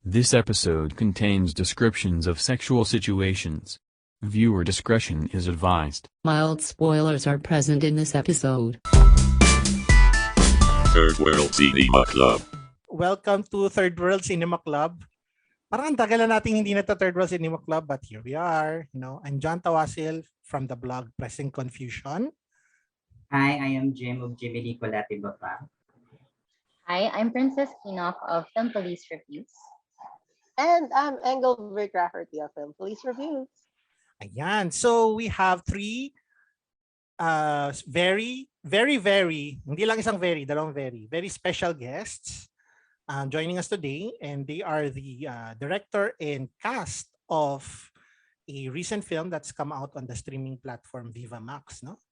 This episode contains descriptions of sexual situations. Viewer discretion is advised. Mild spoilers are present in this episode. Third World Cinema Club. Welcome to Third World Cinema Club. Parang ang tagal na natin hindi na to Third World Cinema Club, but here we are. I'm John Tawasil from the blog Pressing Confusion. Hi, I am Jim of Jimmy Nicolati Bapa. Hi, I'm Princess Kinoff of Film Police Reviews. And I'm Engelbert Rafferty of Film Police Reviews. Ayan. So we have three very, hindi lang isang dalawang very special guests joining us today. And they are the director and cast of a recent film that's come out on the streaming platform Viva Max. No?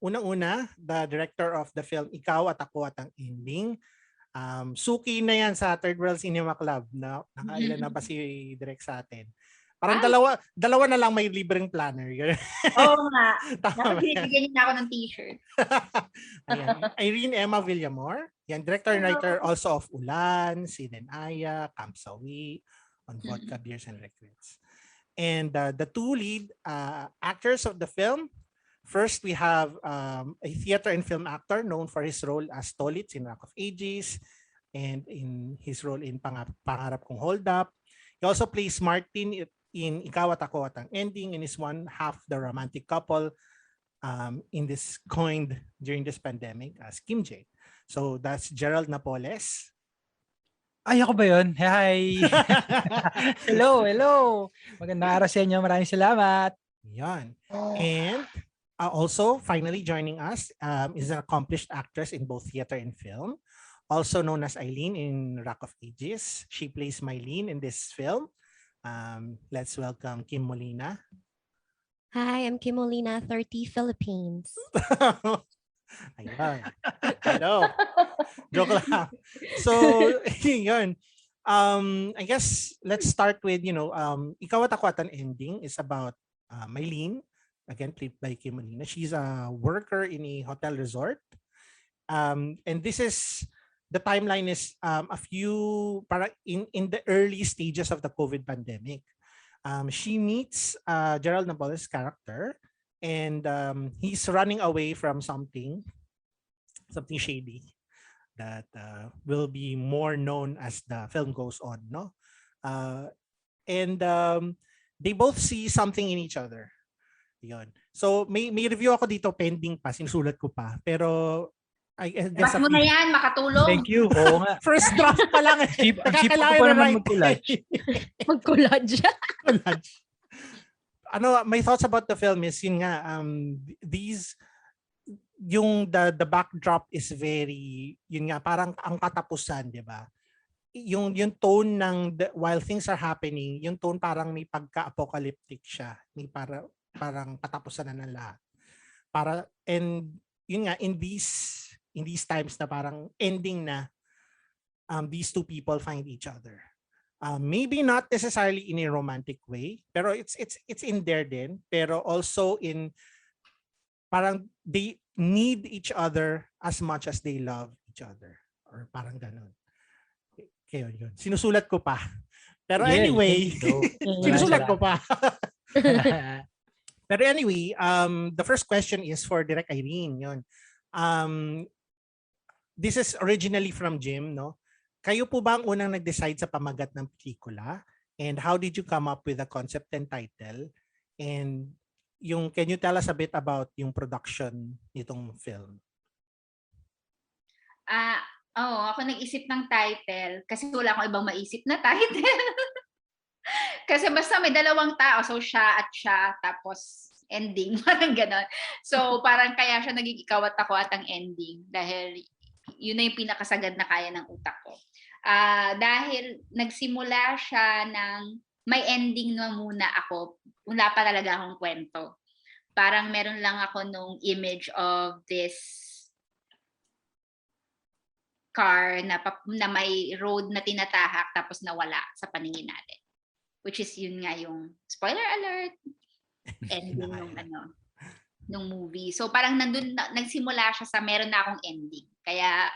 Unang-una, the director of the film Ikaw at Ako at ang Ending. Suki na yan sa Third World Cinema Club. Na, nakailan na ba si Direk sa atin? Parang dalawa na lang may libreng planner. Oo nga. Dapat binibigyan niya ako ng t-shirt. Ayan. Irene Emma Villamor. Yan, director and writer also of Ulan, Sid and Aya, Camp Sawi, on Vodka, Beers and Liquids. And the two lead actors of the film. First, we have a theater and film actor known for his role as Stolitz in Rock of Ages and in his role in Pangarap Kong Hold Up. He also plays Martin in Ikaw at Ako at ang Ending and is one half the romantic couple in this coined during this pandemic as Kim J. So that's Gerald Napoles. Ay, ako ba yun? Hi! Hello! Magandang araw sa inyo. Maraming salamat. Yan. And also, finally joining us is an accomplished actress in both theater and film, also known as Eileen in Rock of Ages. She plays Mylene in this film. Let's welcome Kim Molina. Hi, I'm Kim Molina, 30 Philippines. Ayan. Hello. Joke lang. So, yun. I guess let's start with, Ikaw at Ako at ang Ending is about Mylene. Again, played by Kim Molina. She's a worker in a hotel resort. And this is, the timeline is a few, para in the early stages of the COVID pandemic. She meets Gerald Napoles' character and he's running away from something shady that will be more known as the film goes on. No? And they both see something in each other. Yun. So may review ako dito pending pa, sinusulat ko pa. Pero I guess mo na yan, makatulong. Thank you. Oo nga. First draft pa lang. Cheap ako pa naman mag-collage. Mag-collage. My thoughts about the film is yun nga, the backdrop is very, yun nga, parang ang katapusan, di ba? Yung tone ng while things are happening, yung tone parang may pagka-apocalyptic siya. May parang katapusan na ng lahat. And yun nga, in these times na parang ending na, these two people find each other. Maybe not necessarily in a romantic way, pero it's in there din, pero also in parang they need each other as much as they love each other, or parang ganun. Kaya yun. Sinusulat ko pa. Pero anyway, sinusulat ko pa. Pero anyway, the first question is for Direk Irene. Yun. This is originally from Jim, no? Kayo po ba ang unang nag-decide sa pamagat ng pelikula? And how did you come up with the concept and title? And can you tell us a bit about yung production nitong film? Ako nag-isip ng title kasi wala akong ibang maisip na title. Kasi basta may dalawang tao, so siya at siya, tapos ending, parang gano'n. So parang kaya siya naging Ikaw at Ako at ang Ending dahil yun na yung pinakasagad na kaya ng utak ko. Dahil nagsimula siya ng may ending na muna ako, wala pa talaga akong kwento. Parang meron lang ako nung image of this car na may road na tinatahak tapos nawala sa paningin natin. Which is yun nga yung spoiler alert ending nung movie. So parang nandun nagsimula siya sa meron na akong ending. Kaya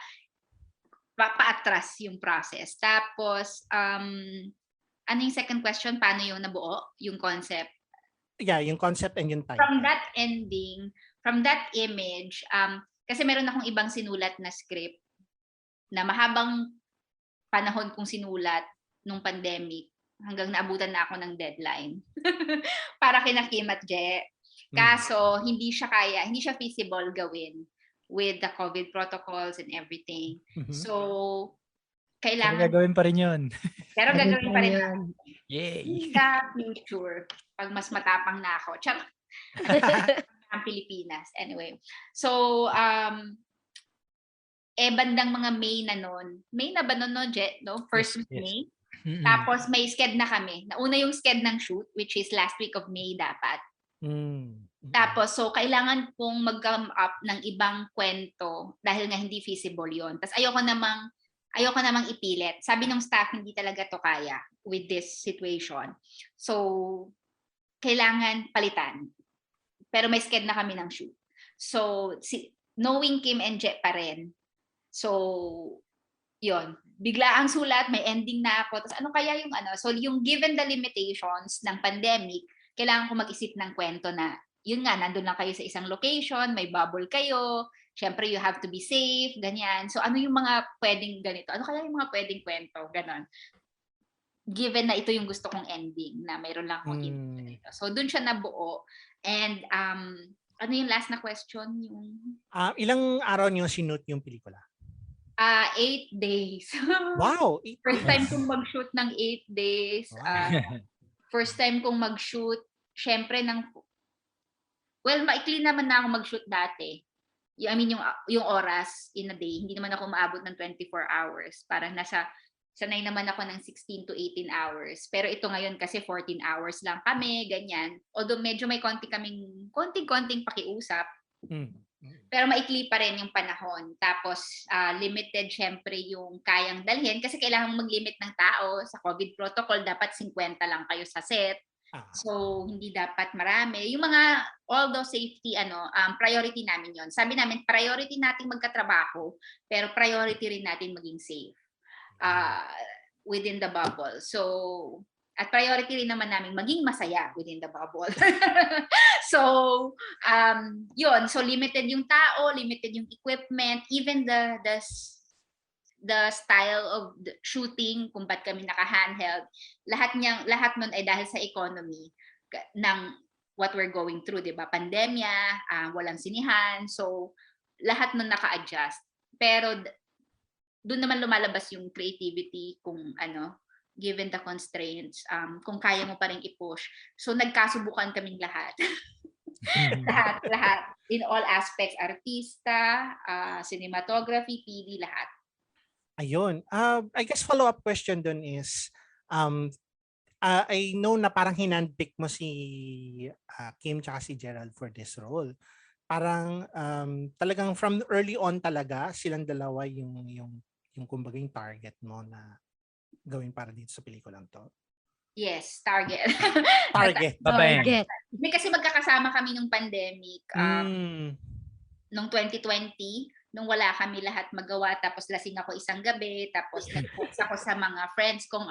paatras yung process. Tapos, ano yung second question? Paano yung nabuo? Yung concept? Yeah, yung concept and yung title. From that ending, from that image, kasi meron akong ibang sinulat na script na mahabang panahon kong sinulat nung pandemic hanggang naabutan na ako ng deadline para kina Kim at Je. Kaso, hindi siya feasible gawin with the COVID protocols and everything. So, kailangan... Pero gagawin pa rin yun. Pero gagawin pa rin natin. Yay! In the future, pag mas matapang na ako. Tsaka, ang Pilipinas. Anyway. So, bandang mga May na nun. May na ba nun, no, Jet? No? First week May. Tapos may sked na kami. Nauna yung sked ng shoot, which is last week of May dapat. Tapos, so kailangan pong mag-come up ng ibang kwento dahil nga hindi feasible yon. Tapos ayoko namang ipilit. Sabi ng staff, hindi talaga to kaya with this situation. So, kailangan palitan. Pero may sked na kami ng shoot. So, knowing Kim and Jet pa rin. So, yon. Bigla ang sulat, may ending na ako. Tapos ano kaya yung ano? So, yung given the limitations ng pandemic, kailangan ko mag-isip ng kwento na, yun nga, nandun lang kayo sa isang location, may bubble kayo, syempre you have to be safe, ganyan. So, ano yung mga pwedeng ganito? Ano kaya yung mga pwedeng kwento? Ganon. Given na ito yung gusto kong ending, na mayroon lang akong ganito. So, dun siya nabuo. And, ano yung last na question? Yung... ilang araw niyo sinut yung pelikula? 8 days. Wow! First time kong mag-shoot ng 8 days. First time kong mag-shoot, syempre well, maikli naman na ako mag-shoot dati. I mean, yung oras in a day. Hindi naman ako maabot ng 24 hours. Parang sanay naman ako ng 16 to 18 hours. Pero ito ngayon kasi 14 hours lang kami, ganyan. Although medyo may konting pakiusap. Pero maikli pa rin yung panahon. Tapos, limited syempre yung kayang dalhin kasi kailangan mag-limit ng tao. Sa COVID protocol, dapat 50 lang kayo sa set. So, hindi dapat marami. Yung mga, although safety, priority namin yon. Sabi namin, priority natin magkatrabaho, pero priority rin natin maging safe within the bubble. So, at priority rin naman namin maging masaya within the bubble. So, yun. So, limited yung tao, limited yung equipment, even the style of the shooting, kung ba't kami naka-handheld. Lahat nun ay dahil sa economy ng what we're going through, di ba? Pandemya, walang sinihan. So, lahat nun naka-adjust. Pero, doon naman lumalabas yung creativity kung given the constraints, kung kaya mo pa rin i-push. So, nagkasubukan kaming lahat. lahat. In all aspects, artista, cinematography, PD, lahat. Ayun. I guess follow-up question dun is, I know na parang hinandpick mo si Kim tsaka si Gerald for this role. Parang talagang from early on talaga, silang dalawa yung kumbaga yung target mo na gawin para dito sa pelikulang to? Yes, target. Target. May kasi magkakasama kami nung pandemic. Nung 2020, nung wala kami lahat magawa, tapos lasing ako isang gabi, tapos nag-post ako sa mga friends kong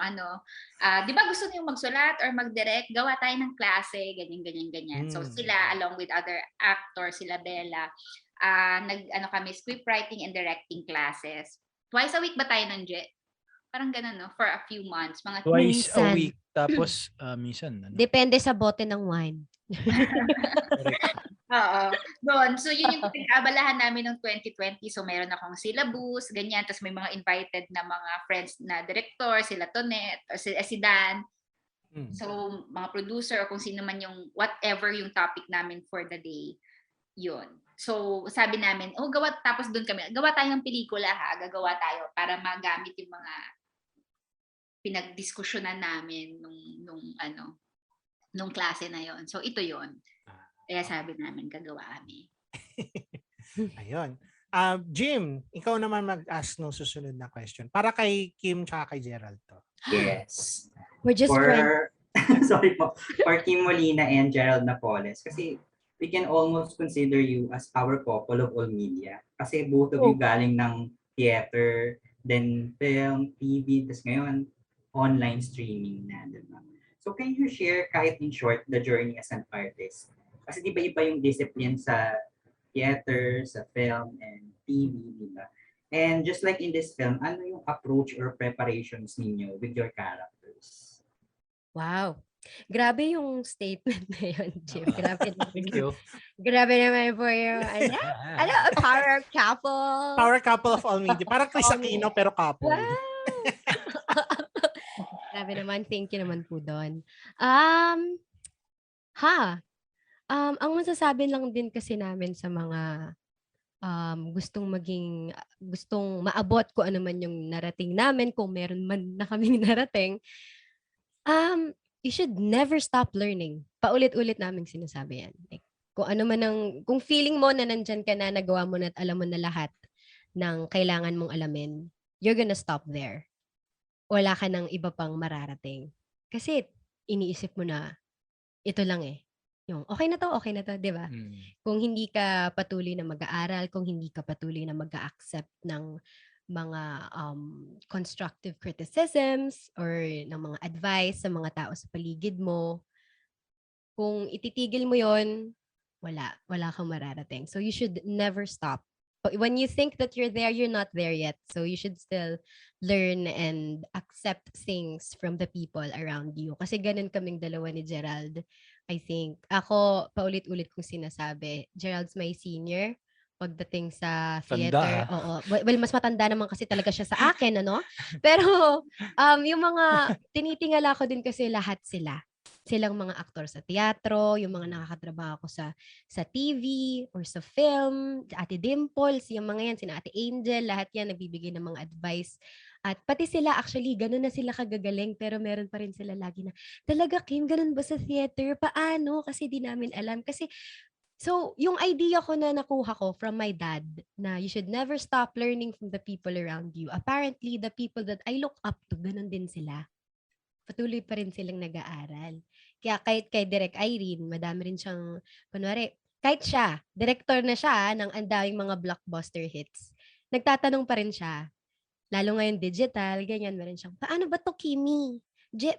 di ba gusto niyo magsulat or mag-direct? Gawa tayo ng klase, ganyan. So sila, along with other actors, sila Bella, kami script writing and directing classes. Twice a week ba tayo ng Jet? Parang ganun, no? For a few months. Mga Twice a Minsan. week. Tapos, minsan. Depende sa bote ng wine. Oo. Doon. So, yun yung pinag-abalahan namin ng 2020. So, meron akong syllabus, ganyan. Tapos may mga invited na mga friends na director, sila Tonet, or si Dan. So, mga producer, o kung sino man yung whatever yung topic namin for the day. Yun. So, sabi namin, tapos doon kami, gawa tayo ng pelikula ha, gagawa tayo para magamit yung mga pinagdiskusyonan namin nung klase na yon. So, ito yon. Kaya sabi namin, gagawa kami. Ayun. Jim, ikaw naman mag-ask ng susunod na question. Para kay Kim tsaka kay Gerald to. Yes. We're just friends. Sorry po. For Kim Molina and Gerald Napoles. Kasi we can almost consider you as power couple of all media. Kasi both of you galing ng theater, then film, TV, tapos ngayon, online streaming na, diba? So can you share kahit in short the journey as an artist? Kasi di ba iba yung discipline sa theater, sa film, and TV, di ba? And just like in this film, ano yung approach or preparations ninyo with your characters? Wow. Grabe yung statement na yun, Jim. Grabe naman. Thank you. Grabe naman po yung, a power couple. Power couple of all media. Parang Chris Aquino pero couple. Wow. Grabe naman. Thank you naman po doon. Ang masasabi lang din kasi namin sa mga gustong maabot ko ano man yung narating namin, kung meron man na kaming narating, you should never stop learning. Paulit-ulit namin sinasabi yan. Like, kung feeling mo na nandyan ka na, nagawa mo na at alam mo na lahat ng kailangan mong alamin, you're gonna stop there. Wala ka ng iba pang mararating. Kasi iniisip mo na, ito lang eh. Yung, okay na to, di ba? Kung hindi ka patuloy na mag-aaral, kung hindi ka patuloy na mag-accept ng mga constructive criticisms or ng mga advice sa mga tao sa paligid mo, kung ititigil mo yon, wala kang mararating. So you should never stop. But when you think that you're there, you're not there yet. So you should still learn and accept things from the people around you. Kasi ganun kaming dalawa ni Gerald. I think, ako, paulit-ulit kong sinasabi, Gerald's my senior pagdating sa theater. Tanda. Oo. Well, mas matanda naman kasi talaga siya sa akin, ano? Pero, yung mga, tinitingala ko din kasi lahat sila. Silang mga aktor sa teatro, yung mga nakakatrabaho ko sa TV or sa film, Ate Dimples, yung mga yan, sina Ate Angel, lahat yan nagbibigay ng mga advice. At pati sila actually, ganun na sila kagagaling, pero meron pa rin sila lagi na, talaga Kim, ganun ba sa theater? Paano? Kasi di namin alam. Kasi, so, yung idea ko na nakuha ko from my dad, na you should never stop learning from the people around you. Apparently, the people that I look up to, ganun din sila. Patuloy pa rin silang nag-aaral. Kaya kahit kay Direk Irene, madami rin siyang, kunwari, kahit siya, director na siya ng andaming mga blockbuster hits, nagtatanong pa rin siya. Lalo ngayon digital, ganyan, meron siyang, paano ba to, Kimi?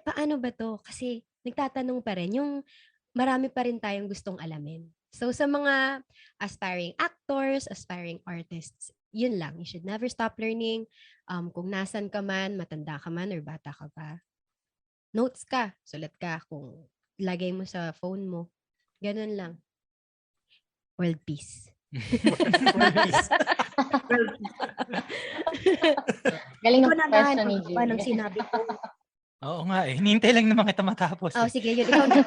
Paano ba to? Kasi nagtatanong pa rin, yung marami pa rin tayong gustong alamin. So sa mga aspiring actors, aspiring artists, yun lang. You should never stop learning. Kung nasan ka man, matanda ka man, or bata ka pa, notes ka, sulat ka, kung lagay mo sa phone mo. Ganun lang. World peace. Galing Ikaw ng na question ni Jim. Anong sinabi ko? Oo nga eh. Hinihintay lang naman kita matapos. Oh, sige, yun. Ikaw na.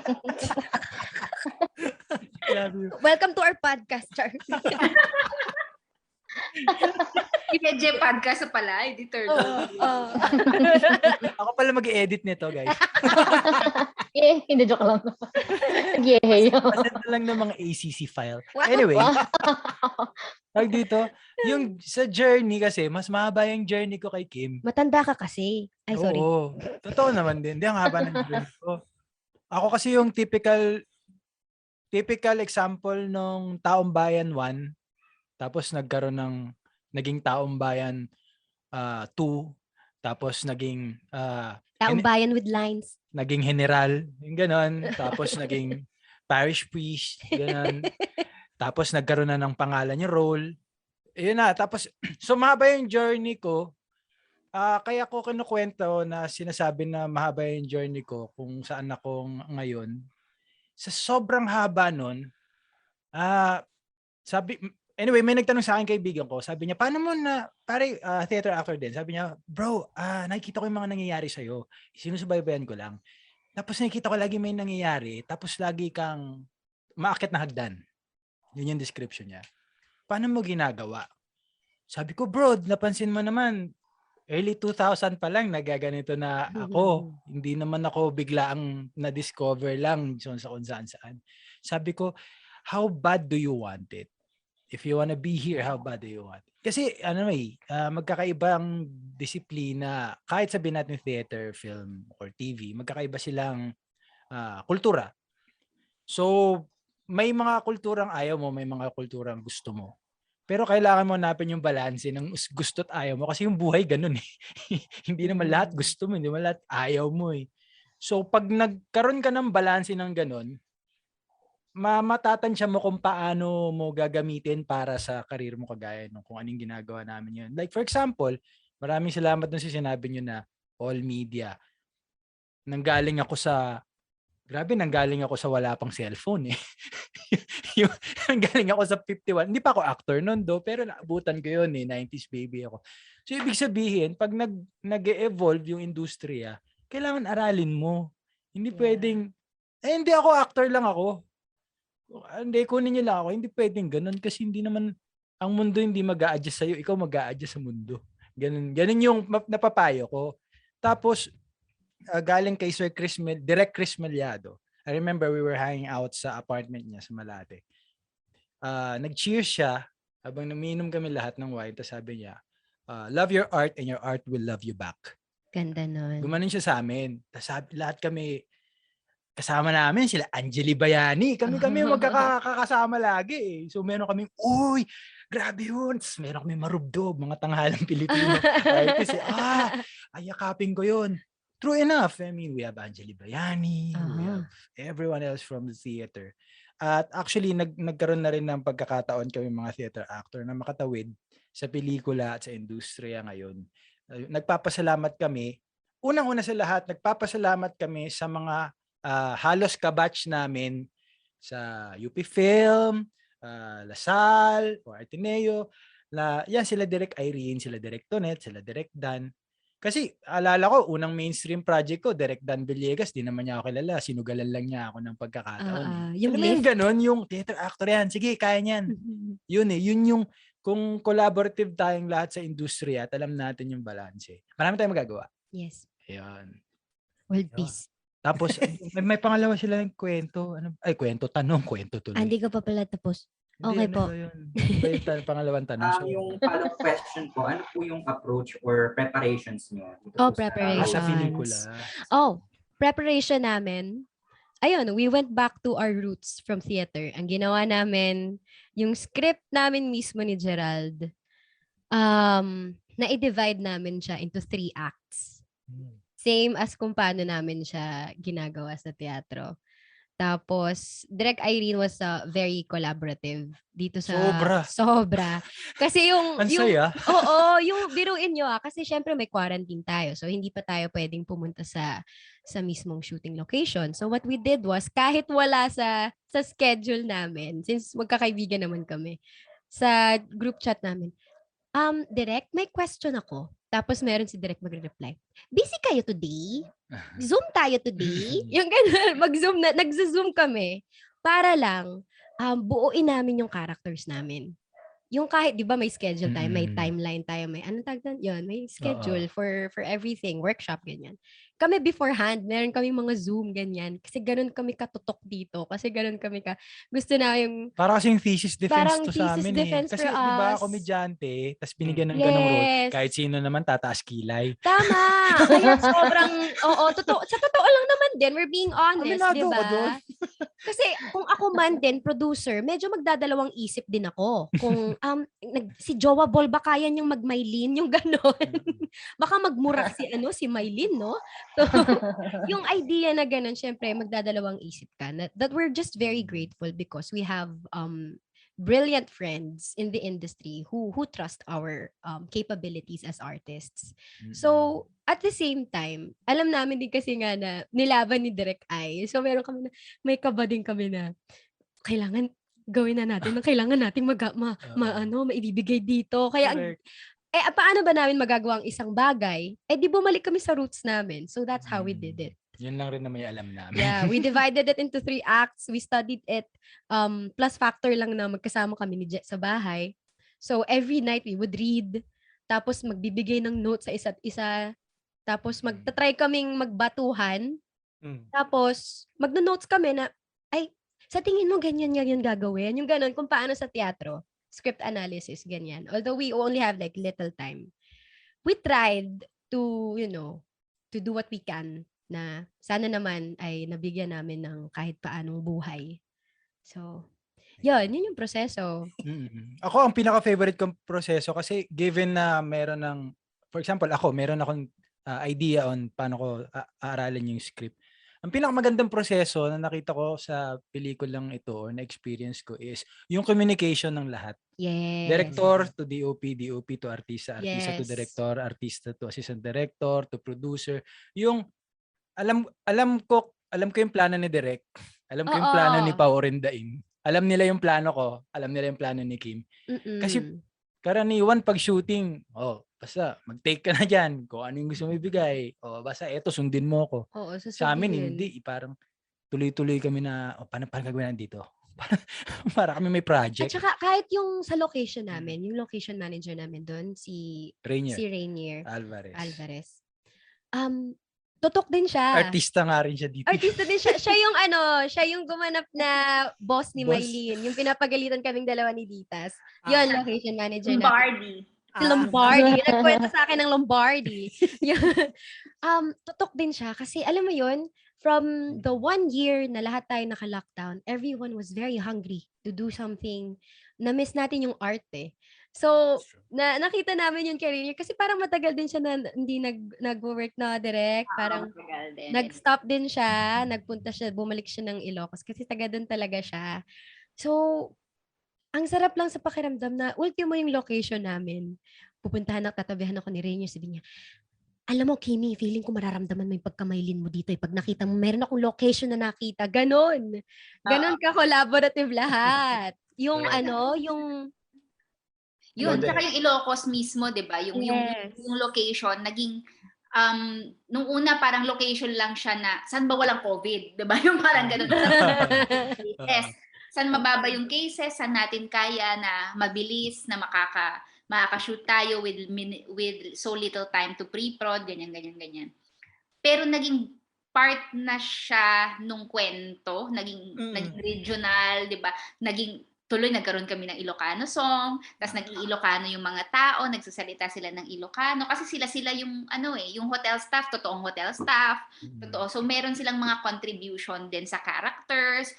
Welcome to our podcast, Char. Pinedye podcast pala, editor. Ako pala mag-i-edit nito, guys. Hindi, joke lang. Yay. Pasend lang ng mga ACC file. Anyway, tag dito, yung sa journey kasi, mas mahaba yung journey ko kay Kim. Matanda ka kasi. Ay, sorry. Oo. Totoo naman din. Hindi ang haba ng journey ko. Ako kasi yung typical example nung Taong Bayan 1, tapos naging Taong Bayan 2, tapos naging Taong Bayan with lines. naging general, yung ganon, tapos naging parish priest, ganon. Tapos nagkaroon na ng pangalan yung role. Yun na, tapos so mahaba yung journey ko. Kaya ko kinukwento na sinasabi na mahaba yung journey ko kung saan ako ngayon. Sa sobrang haba nun, anyway, may nagtanong sa akin kaibigan ko. Sabi niya, paano mo na, theater actor din. Sabi niya, bro, nakikita ko yung mga nangyayari sa'yo. Sinusubaybayan ko lang. Tapos nakikita ko lagi may nangyayari. Tapos lagi kang maakit na hagdan. Yun yung description niya. Paano mo ginagawa? Sabi ko, bro, napansin mo naman, early 2000 pa lang nagaganito na ako. Hindi naman ako biglaang na-discover lang sa kung saan. Sabi ko, how bad do you want it? If you wanna be here, how bad do you want it? Kasi magkakaibang disiplina, kahit sabihin natin theater, film, or TV, magkakaiba silang kultura. So, may mga kulturang ayaw mo, may mga kulturang gusto mo. Pero kailangan mo hanapin yung balanse ng gusto't ayaw mo kasi yung buhay ganun eh. Hindi naman lahat gusto mo, hindi naman lahat ayaw mo eh. So pag nagkaroon ka ng balanse ng ganun, matatansya mo kung paano mo gagamitin para sa career mo kagaya nung kung anong ginagawa namin yun. Like for example, maraming salamat dun sa sinabi nyo na all media. Nanggaling ako sa wala pang cellphone eh. Nanggaling ako sa 51. Hindi pa ako actor noon do, pero naabutan ko yun eh. 90s baby ako. So ibig sabihin, pag nag-evolve yung industriya, kailangan aralin mo. Hindi pwedeng, hindi ako actor lang ako. Hindi, kunin niyo lang ako. Hindi pwedeng ganun kasi hindi naman, ang mundo hindi mag-a-adjust sa'yo. Ikaw mag-a-adjust sa mundo. Ganun yung napapayo ko. Tapos, galing kay Sir Direct Chris Meliado. I remember we were hanging out sa apartment niya sa Malate. Nag-cheers siya habang naminom kami lahat ng wine. Tapos sabi niya, love your art and your art will love you back. Ganda nun. Gumanon siya sa amin. Tapos lahat kami, kasama namin sila Angeli Bayani. Kami magkakasama lagi eh. So meron kaming, uy, grabe yun. Tapos meron kaming marubdob, mga tanghalang Pilipino. Kasi, ayakapin ko yun. True enough. I mean, we have Angeli Bayani. We have everyone else from the theater. At actually, nagkaroon na rin ng pagkakataon kami mga theater actor na makatawid sa pelikula at sa industriya ngayon. Nagpapasalamat kami. Unang-una sa lahat, nagpapasalamat kami sa mga halos kabatch namin sa UP Film, Lasal, o Ateneo, yan sila Direk Irene, sila Direk Tonet, sila Direk Dan. Kasi alala ko, unang mainstream project ko, Direk Dan Villegas, di naman niya ako kilala, sinugalan lang niya ako ng pagkakataon. Yung ganun, yung theater actor yan, sige, kaya niyan. Yun yung, kung collaborative tayong lahat sa industriya at alam natin yung balanse. Marami tayong magagawa. Yes. Ayan. World peace. Tapos, may pangalawa sila ng kwento. Kwento tuloy. Hindi ko pa pala tapos. Okay po. Pangalawang tanong. Yung follow-up question ko, ano po yung approach or preparations nyo? Preparations. Sa pelikula. Preparation namin. Ayun, we went back to our roots from theater. Ang ginawa namin, yung script namin mismo ni Gerald, na-divide namin siya into 3 acts. Same as kung paano namin siya ginagawa sa teatro. Tapos, Direk Irene was very collaborative dito sa... Sobra. Kasi yung... Ang saya. Yung biruin nyo kasi syempre may quarantine tayo. So, hindi pa tayo pwedeng pumunta sa mismong shooting location. So, what we did was, kahit wala sa schedule namin, since magkakaibigan naman kami, sa group chat namin, Direk, may question ako. Tapos meron si Direk magre-reply, busy kayo today? Zoom tayo today? Yung ganun, nag-zoom kami para lang buuin namin yung characters namin. Yung kahit, di ba may schedule tayo, may timeline tayo, may anong tag doon? Yun, may schedule for everything, workshop, ganyan. Kami beforehand, meron kami mga Zoom, ganyan. Kasi ganun kami katutok dito. Kasi ganun kami gusto na yung... Parang kasing thesis defense to sa amin defense Kasi for di ba us. komedyante, tapos binigyan ng ganong role, kahit sino naman tataas kilay. Tama! Kaya sobrang, sa totoo lang naman din, we're being honest, di ba? Kasi kung ako man din, producer, medyo magdadalawang isip din ako. Kung si Jowa Bol ba kaya niyang mag-Maylin, yung ganon. Baka magmurak si Maylin, no? So, yung idea na ganun, syempre, magdadalawang isip ka. That we're just very grateful because we have brilliant friends in the industry who trust our capabilities as artists. So, at the same time, alam namin din kasi nga na nilaban ni Direk Ay. So, may kaba din kami na kailangan gawin na natin, kailangan nating maibibigay dito. Kaya paano ba namin magagawa ang isang bagay? Di bumalik kami sa roots namin. So that's how we did it. Yun lang rin na may alam namin. Yeah, we divided it into 3 acts. We studied it. Plus factor lang na magkasama kami ni Jet sa bahay. So every night we would read. Tapos magbibigay ng notes sa isa't isa. Tapos magta-try kaming magbatuhan. Tapos magno-notes kami na, sa tingin mo ganyan gagawin? Yung ganon, kung paano sa teatro. Script analysis, ganyan. Although we only have like little time. We tried to, to do what we can na sana naman ay nabigyan namin ng kahit paanong buhay. So, Yun yung proseso. Ako, ang pinaka-favorite kong proseso kasi given na meron ng, for example, meron akong idea on paano ko aaralin yung script. Ang pinakamagandang proseso na nakita ko sa pelikulang ito or na-experience ko is yung communication ng lahat. Yes. Director to DOP, DOP to artista, artista to Yes. director, artista to assistant director, to producer. Yung alam ko yung plano ni Direk. Alam ko yung plano ni Oo. Pao Orendain. Alam nila yung plano ko, alam nila yung plano ni Kim. Kasi karaniwan pag shooting, basta mag-take ka na dyan. Kung ano yung gusto mo ibigay. Basta eto, sundin mo ko. Oo, Sa amin, sasabihin. hindi. Parang tuloy-tuloy kami na, paano gagawin dito? Para kami may At project. saka kahit yung sa location namin, yung location manager namin doon, si Rainier Alvarez. Tutok din siya. Artista nga rin siya dito. Artista din siya. Siya yung gumanap na boss ni Maylene. Yung pinapagalitan kaming dalawa ni Ditas. Yun, location manager natin. Lombardi. Si Lombardi. Nagkwento sa akin ng Lombardi. Tutok din siya. Kasi alam mo yun, from the 1 year na lahat tayo naka-lockdown, everyone was very hungry to do something. Na-miss natin yung art eh. So, nakita namin yung career kasi parang matagal din siya na hindi nag-work na direct. Parang nag-stop din siya, bumalik siya ng Ilocos kasi taga doon talaga siya. So, ang sarap lang sa pakiramdam na ultimo yung location namin. Tatabihan ako ni Rainier, sabi niya, alam mo, Kimi, feeling ko mararamdaman mo yung pagkamaylin mo dito. Pag nakita mo, meron akong location na nakita. Ganon ka-collaborative lahat. Yung Yun, tsaka yung Ilocos mismo, 'di ba? Yung location naging nung una parang location lang siya na saan ba walang COVID, 'di ba? Yung parang ganun. Yes. Saan mababa yung cases, saan natin kaya na mabilis na makaka-shoot tayo with so little time to pre-prod, ganyan. Pero naging part na siya nung kwento, naging regional, 'di ba? Nagkaroon kami ng Ilocano song, tapos nag-i-Ilocano yung mga tao, nagsasalita sila ng Ilocano kasi sila yung yung hotel staff, totoong hotel staff. Totoo. So meron silang mga contribution din sa characters.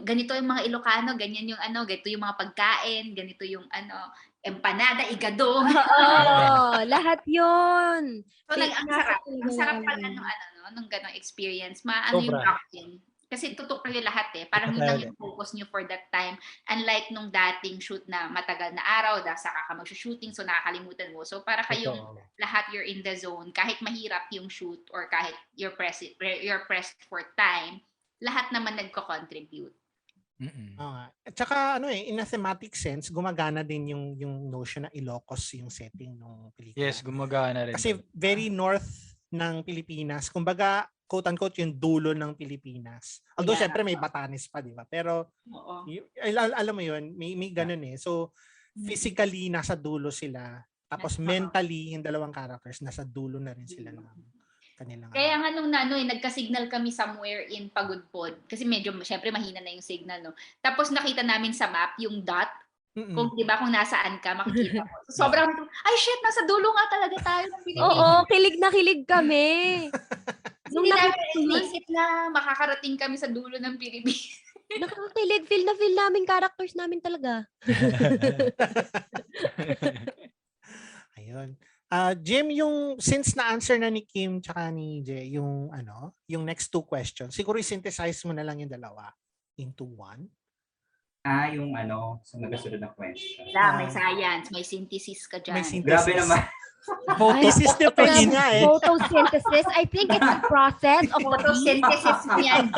Ganito yung mga Ilocano, ganyan yung ganito yung mga pagkain, ganito yung empanada, igadong. Lahat 'yon. So ang sarap pala nung ganong experience. Yung acting. Kasi tutok kayo lahat eh. Parang yun lang yung focus nyo for that time. Unlike nung dating shoot na matagal na araw, saka ka mag-shooting, so nakakalimutan mo. So para kayong lahat you're in the zone, kahit mahirap yung shoot or kahit you're pressed for time, lahat naman nagko-contribute. At saka in a thematic sense, gumagana din yung notion na Ilocos yung setting ng pelikula. Yes, gumagana rin. Kasi very north ng Pilipinas. Kumbaga, quote-unquote, yung dulo ng Pilipinas. Although, syempre, may Batanes pa, di ba? Pero, alam mo yun, may ganun eh. So, physically, nasa dulo sila. Tapos, mentally, yung dalawang characters, nasa dulo na rin sila ng kanilang. Kaya nga nung nagka-signal kami somewhere in Pagudpod. Kasi medyo, syempre, mahina na yung signal, no? Tapos, nakita namin sa map, yung dot. Kung di ba kung nasaan ka makikita mo. Sobrang ay shit, nasa dulo nga talaga tayo ng Pilipinas. Oo, kilig na kilig kami. Nung naisip na makakarating kami sa dulo ng Pilipinas. Nakakilig, feel namin characters namin talaga. Ayun. Jim, since na-answer na ni Kim tsaka ni Jay yung next two questions, siguro i-synthesize mo na lang yung dalawa into one. Yung sa nagasunod na question. May science, may synthesis ka dyan. May synthesis. Grabe naman. Photosynthesis depends nga eh. Photosynthesis, I think it's a process of photosynthesis niyan.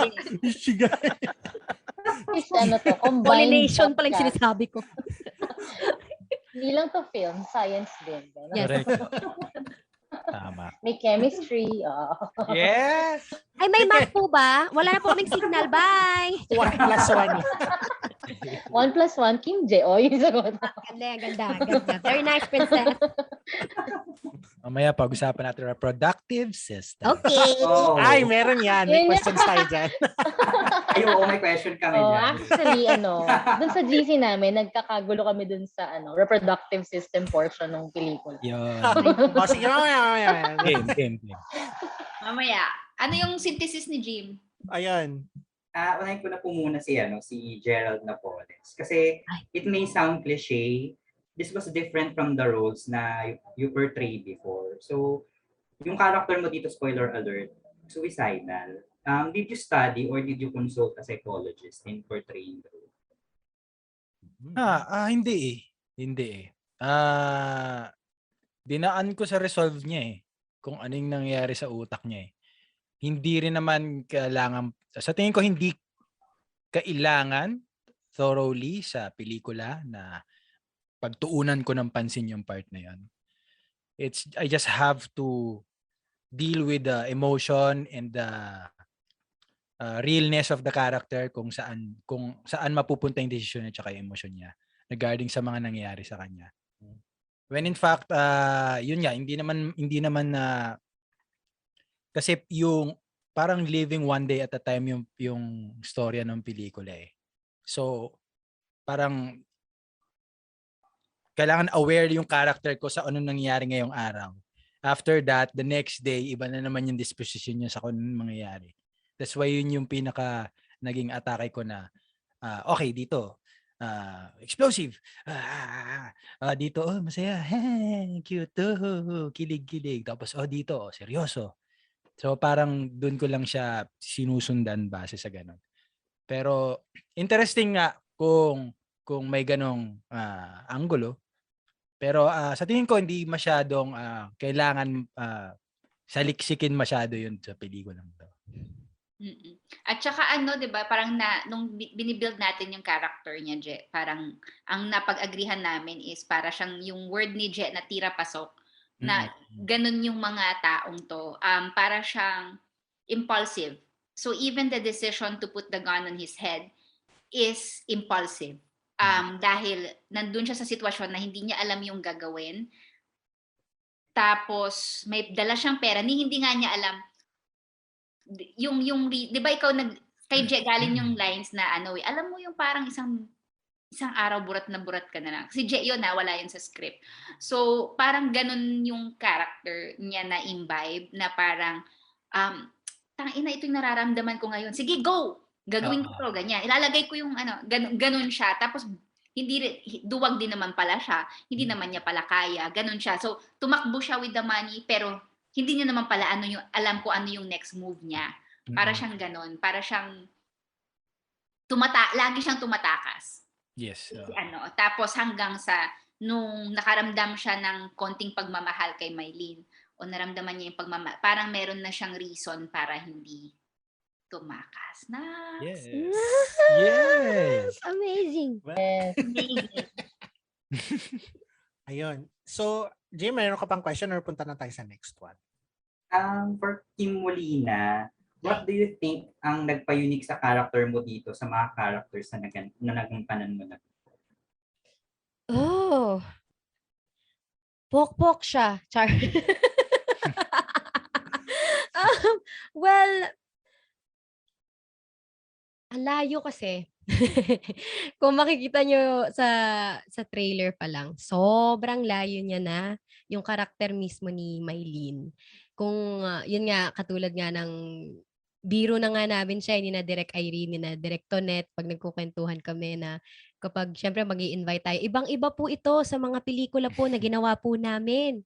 Combined pollination pala yung podcast. sinasabi ko. Hindi lang to film, science din. Yes. Tama. May chemistry. Yes! Ay, may math po ba? Wala na po kaming signal. Bye! 1+1. 1+1, Kim J. Yung sagot. Ganda. Very nice, princess. Mamaya pag-usapan natin reproductive system. Okay. Ay, meron yan. May questions tayo dyan. May question kami dyan. Actually, dun sa GC namin, nagkakagulo kami dun sa reproductive system portion ng pelikula. Yun. Sige, mamaya. Game. Mamaya. Ano yung synthesis ni Jim? Ayan. unahin ko na po muna si Gerald Napoles. Kasi it may sound cliche, this was different from the roles na you portrayed before. So, yung character mo dito, spoiler alert, suicidal. Did you study or did you consult a psychologist in portraying the role? Hindi eh. Hindi eh. Dinaan ko sa resolve niya eh. Kung anong nangyayari sa utak niya eh. Hindi rin naman kailangan, sa tingin ko hindi kailangan thoroughly sa pelikula na pagtuunan ko ng pansin yung part na yun. I just have to deal with the emotion and the realness of the character kung saan mapupunta yung desisyon niya at yung emotion niya regarding sa mga nangyayari sa kanya. When in fact, yun nga, hindi naman na kasi yung parang living one day at a time yung storya ng pelikula eh. So, parang kailangan aware yung character ko sa anong nangyayari ngayong araw. After that, the next day, iba na naman yung disposition niya sa kung anong mangyayari. That's why yun yung pinaka naging atake ko na, okay, dito, explosive. Dito, masaya. Cute. Kilig-kilig. Tapos, dito, seryoso. So, parang dun ko lang siya sinusundan base sa ganun. Pero, interesting nga kung may ganong anggulo. Pero sa tingin ko, hindi masyadong kailangan saliksikin masyado yun sa pelikulang to. At saka 'di ba, parang nung binibuild natin yung character niya, Je, parang ang napag-agrihan namin is para siyang yung word ni Je na tira pasok, na ganun yung mga taong to. Para siyang impulsive. So even the decision to put the gun on his head is impulsive. Dahil nandun siya sa sitwasyon na hindi niya alam yung gagawin. Tapos may dala siyang pera, hindi nga niya alam yung 'di ba ikaw kay Je galing yung lines na alam mo yung parang isang araw burat na burat ka na lang. Si Je yun wala yun sa script. So parang ganun yung character niya na imbibe na parang tangina ito yung nararamdaman ko ngayon. Sige, go. Gagawin ko to, ganyan. Ilalagay ko yung ganun siya. Tapos hindi duwag din naman pala siya. Hindi naman niya pala kaya. Ganun siya. So tumakbo siya with the money pero hindi niya naman pala alam ko ano yung next move niya. Para siyang ganun. Para siyang lagi siyang tumatakas. Yes. Tapos hanggang sa nung nakaramdam siya ng konting pagmamahal kay Mylene o naramdaman niya yung pagmamahal, parang meron na siyang reason para hindi tumakas. Yes. Yes. Amazing. Ayun. So, Jay, mayroon ka pang question or punta na tayo sa next one? For Kim Molina, what do you think ang nagpa-unique sa character mo dito sa mga characters na nagampanan mo na? Pok-pok siya. Char. Well, ang layo kasi. Kung makikita nyo sa trailer pa lang, sobrang layo niya na yung karakter mismo ni Mylene. Kung yun nga, katulad nga ng biro na nga namin siya, ni na Direk Irene, ni na Direk Tonet, pag nagkukwentuhan kami na kapag syempre mag-i-invite tayo, ibang-iba po ito sa mga pelikula po na ginawa po namin.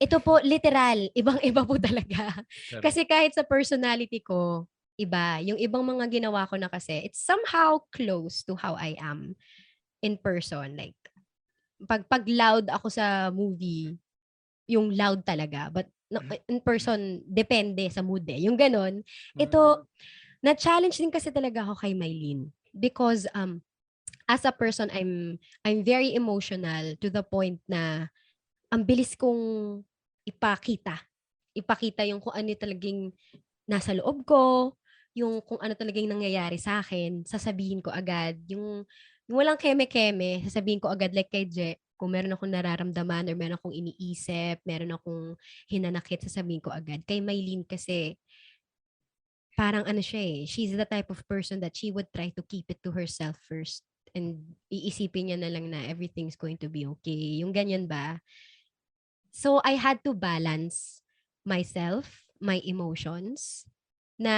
Ito po, literal, ibang-iba po talaga. Kasi kahit sa personality ko, iba. Yung ibang mga ginawa ko na kasi, it's somehow close to how I am in person. Like, pag loud ako sa movie, yung loud talaga. But in person, depende sa mood eh. Yung ganon. Ito, na-challenge din kasi talaga ako kay Mylene. Because as a person, I'm very emotional to the point na ang bilis kong ipakita yung kung ano talagang nasa loob ko, yung kung ano talagang nangyayari sa akin, sasabihin ko agad. Yung walang keme-keme, sasabihin ko agad like kay Je, kung meron akong nararamdaman or meron akong iniisip, meron akong hinanakit, sasabihin ko agad. Kay Mylene kasi, parang siya eh, she's the type of person that she would try to keep it to herself first. And iisipin niya na lang na everything's going to be okay. Yung ganyan ba? So, I had to balance myself, my emotions, na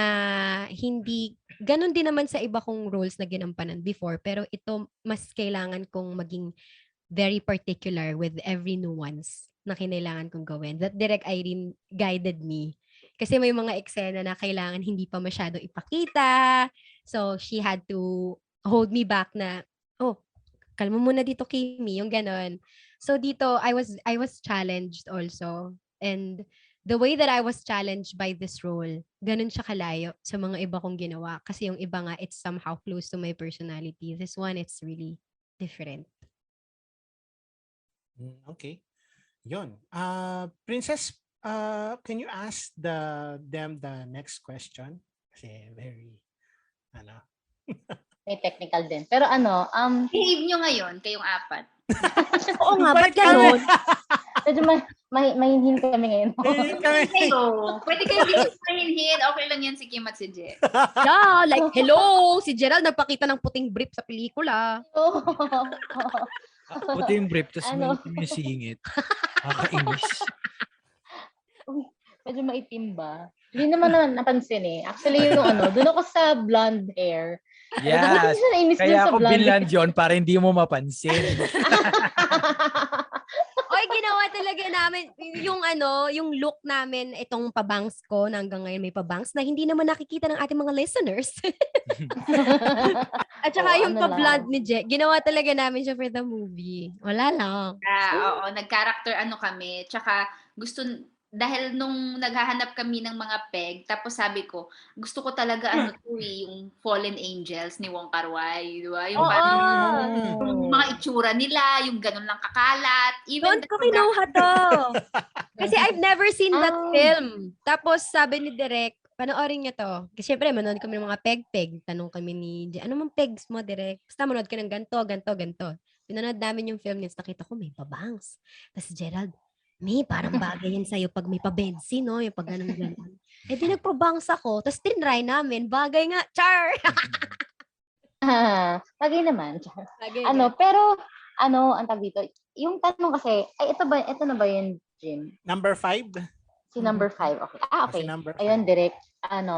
hindi, ganun din naman sa iba kong roles na ginampanan before, pero ito mas kailangan kong maging very particular with every nuance na kinailangan kong gawin. That Direk Irene guided me. Kasi may mga eksena na kailangan hindi pa masyadong ipakita. So, she had to hold me back na, oh, kalma muna dito, Kimi, yung ganon. So, dito, I was challenged also. And the way that I was challenged by this role, ganun siya kalayo sa mga iba kong ginawa. Kasi yung iba nga, it's somehow close to my personality. This one, it's really different. Okay. Yun. Princess, can you ask them the next question? Kasi very, May technical din. Pero Behave nyo ngayon, kayong apat. Oo nga, ba't ganun? medyo mahinhin kami ngayon. Pwede kayo dito mahinhin. Okay lang yan si Kim at si Je. Yeah, like, hello, si Gerald nagpakita ng puting brief sa pelikula. Puti yung brief, tapos may singit. Nakakainis. Medyo maitim ba? Hindi naman napansin eh. Actually, doon ako sa blonde hair. Yes. Kaya ako binland yun para hindi mo mapansin. Oy, ginawa talaga namin yung look namin, itong pabangs ko na hanggang ngayon may pabangs na hindi naman nakikita ng ating mga listeners. At saka yung pa-blonde ni Je, ginawa talaga namin siya for the movie. Wala lang. Oo, nag-character kami. Tsaka dahil nung naghahanap kami ng mga peg, tapos sabi ko, gusto ko talaga yung Fallen Angels ni Wong Kar-wai, di ba? Yung yung mga itsura nila, yung ganun lang kakalat. Doon ko kinuha to. Kasi I've never seen that film. Tapos sabi ni Direk, panoorin niya to. Kasi syempre, manood kami ng mga peg-peg. Tanong kami ni Je, ano mang pegs mo, Direk? Basta manood ka ng ganto. Pinanood namin yung film niya, nakita ko may pabangs. Tapos Gerald, parang bagay yan sa'yo pag may pabensi, no? Yung pag ganun. Eh, di nagpabangs ako. Tapos tinry namin. Bagay nga. Char! Bagay naman. Bagay pero, ang tawag dito, yung tanong kasi, ito na ba yun, Jim? Number 5? Si number 5, okay. Okay. Si Ayun, direct.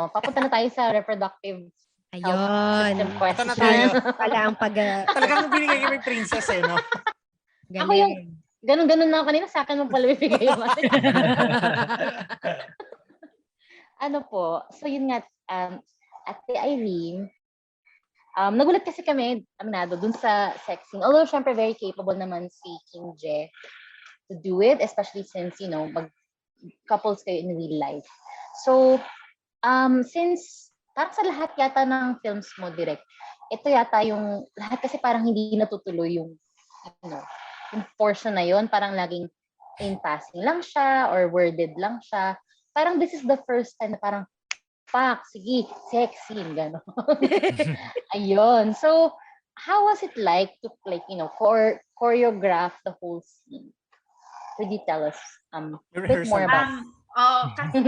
Papunta na tayo sa reproductive Ayun. question. Ito na tayo. Pala ang Talagang binigay kami princess no? Ako yung, ganun-ganun na ako kanina, sa akin mo pala bibigay yung so yun nga, Ate Irene, nagulat kasi kami, aminado, dun sa sex scene. Although, syempre, very capable naman si Kim Je to do it, especially since, couples kayo in real life. So, since, parang sa lahat yata ng films mo, direct, ito yata yung, lahat kasi parang hindi natutuloy yung portion na yon, parang laging in passing lang siya or worded lang siya. Parang this is the first time na parang, fuck, sige, sex scene, gano'n. Ayun. So, how was it like to, choreograph the whole scene? Could you tell us a bit more about it? Kasi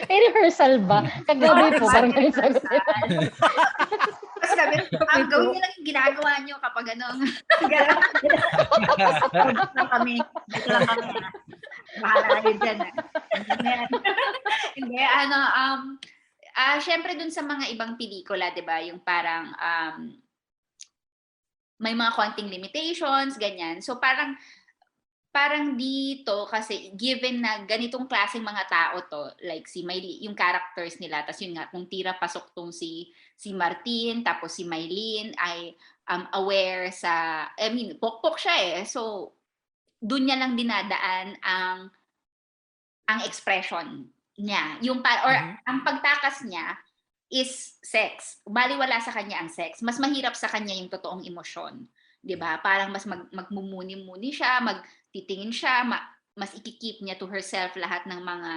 may rehearsal ba? Kagabi po, parang ganun sagot. Kasi sabi, gawin niyo lang yung ginagawa niyo kapag kami. Dito lang kami. Bahala kayo dyan. Hindi, syempre dun sa mga ibang pelikula, di ba, yung parang may mga konting limitations, ganyan. So parang dito kasi given na ganitong klaseng mga tao to, like si Maylene, yung characters nila, tapos yun nga, kung tira pasok tong si Martin, tapos si Maylene ay aware sa, pokpok siya so dun niya lang dinadaan ang expression niya. Yung ang pagtakas niya is sex. Baliwala sa kanya ang sex. Mas mahirap sa kanya yung totoong emosyon. 'Di ba? Parang mas magmumuni-muni siya, magtitingin siya, mas ikikip niya to herself lahat ng mga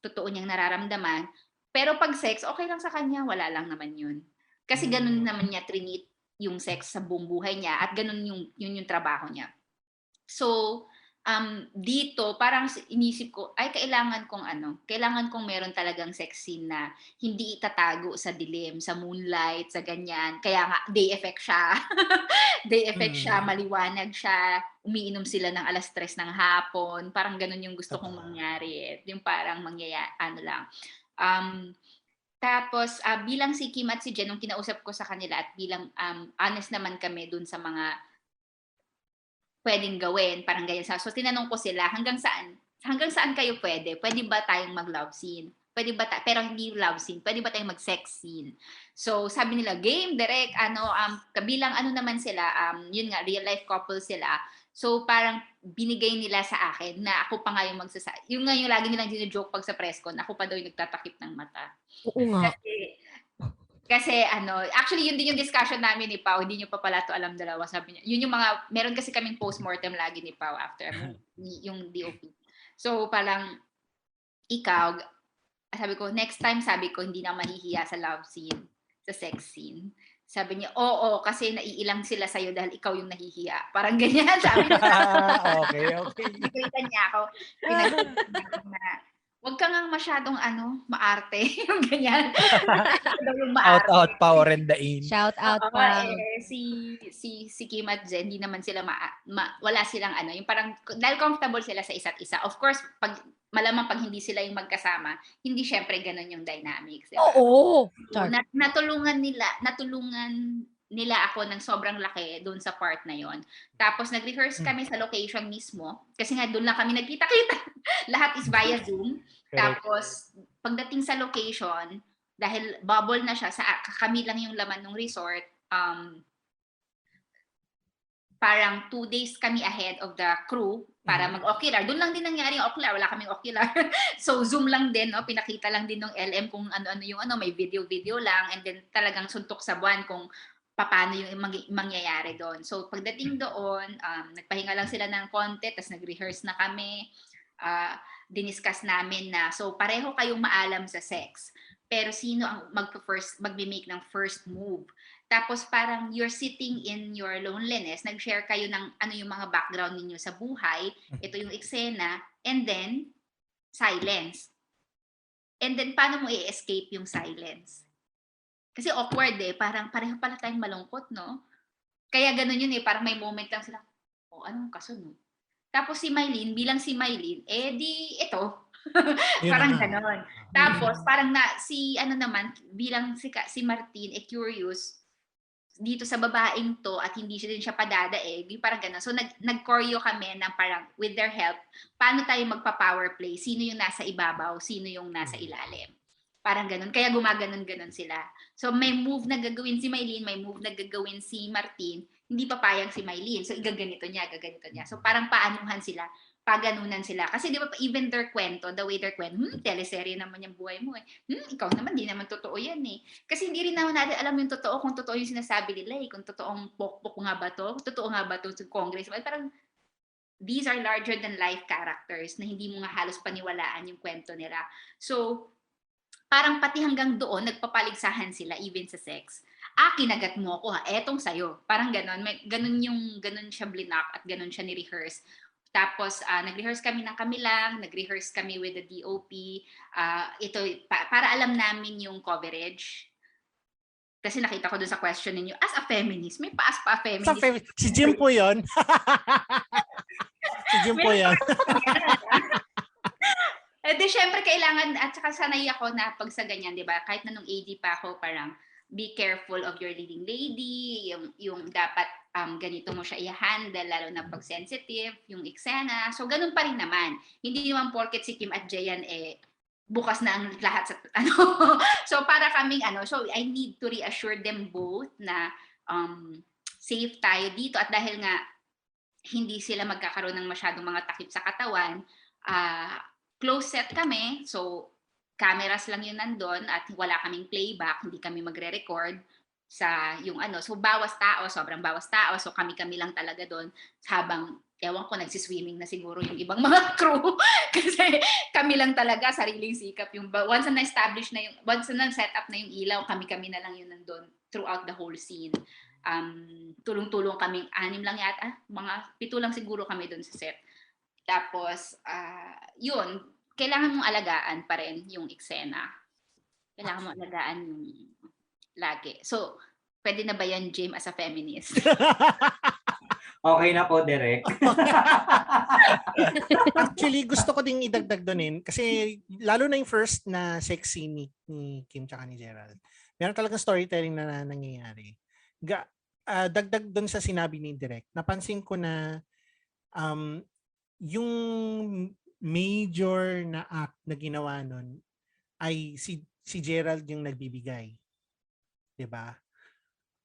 totoo niyang nararamdaman. Pero pag sex, okay lang sa kanya, wala lang naman 'yun. Kasi ganun naman niya trinit yung sex sa buong buhay niya at ganun yung trabaho niya. So, dito parang inisip ko ay kailangan kong meron talagang sex scene na hindi itatago sa dilim, sa moonlight, sa ganyan. Kaya nga day effect siya, maliwanag siya, umiinom sila ng 3:00 ng hapon. Parang ganun yung gusto kong mangyari. Yung parang Tapos, bilang si Kim at si Jen, nung kinausap ko sa kanila at bilang honest naman kami dun sa mga pwedeng gawin, parang ganyan. So, tinanong ko sila, hanggang saan kayo pwede? Pwede ba tayong mag-love scene? Pwede ba pero hindi love scene, pwede ba tayong mag-sex scene? So, sabi nila, game, direct, kabilang naman sila, yun nga, real life couple sila. So, parang binigay nila sa akin na ako pa nga yung yung nga yung lagi nilang joke pag sa press con, ako pa daw yung nagtatakip ng mata. Oo nga. Kasi actually yun din yung discussion namin ni Pao, hindi nyo pa pala to alam dalawa, sabi niya. Yun yung meron kasi kaming postmortem lagi ni Pao after yung DOP. So parang ikaw, sabi ko, next time, sabi ko, hindi na mahihiya sa love scene, sa sex scene. Sabi niya, oo, kasi naiilang sila sa'yo dahil ikaw yung nahihiya. Parang ganyan, sabi niya. Okay. Nakita niya ako. Na, wag ka nga masyadong maarte. Yung ganyan. Yung maarte. Out, power and the in. Shout out pa. Si Kim at Jen, hindi naman sila wala silang yung parang, dahil comfortable sila sa isa't isa. Of course, malamang pag hindi sila yung magkasama, hindi syempre ganun yung dynamics. Diba? Oo. So, natulungan nila ako ng sobrang laki doon sa part na yon. Tapos nag-rehearse kami sa location mismo kasi nga doon lang kami nagkita-kita. Lahat is via Zoom. Tapos pagdating sa location, dahil bubble na siya, kami lang yung laman ng resort, parang 2 days kami ahead of the crew para mag-ocular. Doon lang din nangyari yung ocular. Wala kaming ocular. So, Zoom lang din. No? Pinakita lang din ng LM kung ano-ano yung may video lang. And then talagang suntok sa buwan kung paano yung mangyayari doon. So, pagdating doon, nagpahinga lang sila ng konti, tapos nag-rehearse na kami. Diniscuss namin na, so pareho kayong maalam sa sex. Pero sino ang magme-make ng first move? Tapos parang you're sitting in your loneliness, nag-share kayo ng yung mga background ninyo sa buhay, ito yung eksena, and then silence. And then paano mo i-escape yung silence? Kasi awkward parang pareho pala tayong malungkot, no? Kaya ganun yun parang may moment lang sila, anong kasunod? Tapos si Mylene, bilang si Mylene, di ito. Parang gano'n. Tapos parang bilang si Martin, curious, dito sa babaeng to at hindi siya din siya padadaig, parang gano'n. So nag-choreo kami ng parang with their help, paano tayo magpa-power play? Sino yung nasa ibabaw? Sino yung nasa ilalim? Parang gano'n. Kaya gumaganon-ganon sila. So may move na gagawin si Mylene, may move na gagawin si Martin, hindi papayag si Mylene. So gaganito niya. So parang paanuhan sila, paganunan sila. Kasi di ba even their kwento, the way their kwento, teleserye naman yung buhay mo ikaw naman, di naman totoo yan Kasi hindi rin naman natin alam yung totoo, kung totoo yung sinasabi nila kung totoong pokpok nga ba to, totoo nga ba to sa Congress. Parang these are larger than life characters na hindi mo nga halos paniwalaan yung kwento nila. So parang pati hanggang doon, nagpapaligsahan sila even sa sex. Kinagat mo ako etong sayo. Parang ganon. Ganon siya blinak at ganon siya ni-rehearse. Tapos, nag-rehearse kami ng kami lang, nag-rehearse kami with the DOP. Ito, para alam namin yung coverage. Kasi nakita ko dun sa question ninyo, as a feminist, may pa-as pa feminist. Si Jim po yun. Si Jim po yan. Di syempre kailangan, at saka sanay ako na pag sa ganyan, di ba? Kahit na nung AD pa ako, parang be careful of your leading lady, yung dapat ganito mo siya i-handle, lalo na pag sensitive, yung eksena. So ganun pa rin naman. Hindi naman porket si Kim at Jayan bukas na ang lahat sa So para kaming so I need to reassure them both na safe tayo dito, at dahil nga hindi sila magkakaroon ng masyadong mga takip sa katawan, close set kami, so cameras lang yun nandun at wala kaming playback, hindi kami magre-record sa yung so sobrang bawas tao, so kami lang talaga doon habang ewan ko, nagsiswimming na siguro yung ibang mga crew kasi kami lang talaga, sariling sikap yung once na na-establish na once na set up na yung ilaw, kami na lang yun nandun throughout the whole scene. Tulong-tulong kaming 6 lang yata, mga 7 lang siguro kami doon sa set. Tapos, yun, kailangan mong alagaan pa rin yung eksena. Kailangan mong alagaan yung lagi. So, pwede na ba yan, Jim, as a feminist? Okay na po, Derek. Actually, gusto ko ding idagdag doon kasi lalo na yung first na sex scene ni Kim tsaka ni Gerald. Meron talagang storytelling na nangyayari. Dagdag doon sa sinabi ni Direk, napansin ko na yung major na act na ginawa nun ay si Gerald yung nagbibigay. 'Di ba?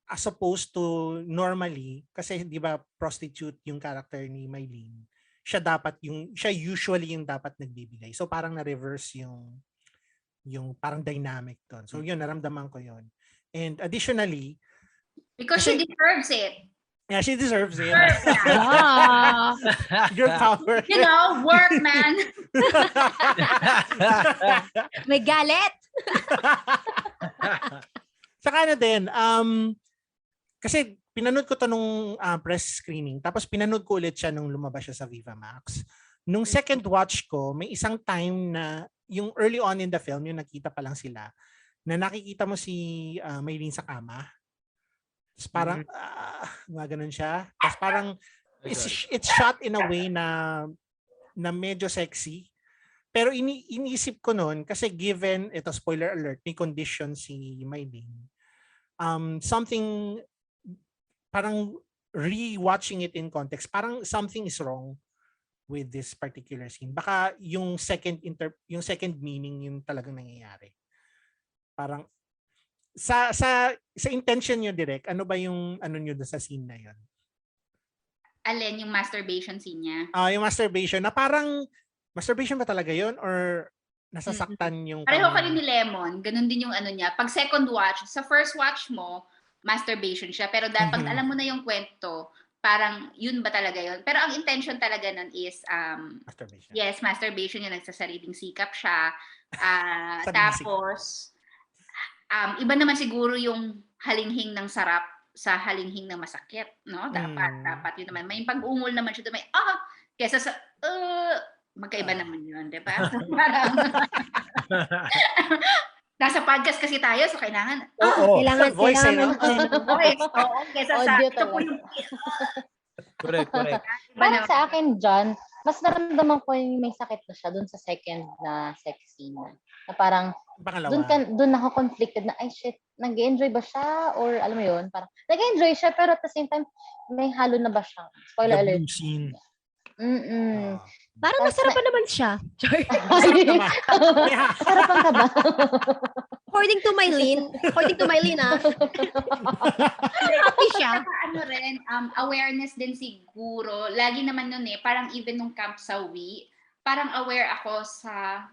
As opposed to normally, kasi 'di ba prostitute yung character ni Mylene, siya usually yung dapat nagbibigay. So parang na-reverse yung parang dynamic doon. So yun, naramdaman ko yun. And additionally, Because she deserves it. yeah, she deserves it. Ah. Your power. You know, work, man. May galit. Saka na din, kasi pinanood ko to nung press screening, tapos pinanood ko ulit siya nung lumabas siya sa Viva Max. Nung second watch ko, may isang time na yung early on in the film, yung nakita pa lang sila, na nakikita mo si Maylene sa kama. Tapos parang, ganun siya. Tapos parang, it's shot in a way na medyo sexy. Pero iniisip ko noon, kasi given, ito spoiler alert, may condition si Maylene. Something, parang re-watching it in context, parang something is wrong with this particular scene. Baka yung second meaning yung talagang nangyayari. Parang sa intention niyo direct, ano ba yung niyo sa scene na yon? Alin yung masturbation scene niya? Yung masturbation na parang masturbation ba talaga yon or nasasaktan yung pareho ka rin ni Lemon, ganun din yung niya. Pag second watch, sa first watch mo, masturbation siya. Pero dapat alam mo na yung kwento, parang yun ba talaga yun? Pero ang intention talaga nun is, masturbation. Yes, masturbation yung nagsasariling sikap siya. Tapos, iba naman siguro yung halinghing ng sarap sa halinghing ng masakit, no? Dapat yun naman. May pag-ungol naman siya, may kesa sa, magkaiba naman yun, di ba? Nasa podcast kasi tayo, so kailangan, kailangan voice, voice. Oo, kesa sa, ito po yung, Correct. Parang sa akin, John, mas naramdaman ko yung may sakit na siya dun sa second na sex scene. Na parang, dun ako conflicted na, ay shit, nag-enjoy ba siya? Or alam mo yun, parang, nag-enjoy siya, pero at the same time, may halo na ba siya? Spoiler alert. Scene. Parang masarapan naman siya. Sarapan ka ba? According to Mylene, happy siya. Awareness din siguro. Lagi naman nun parang even nung camp sa Wii, parang aware ako sa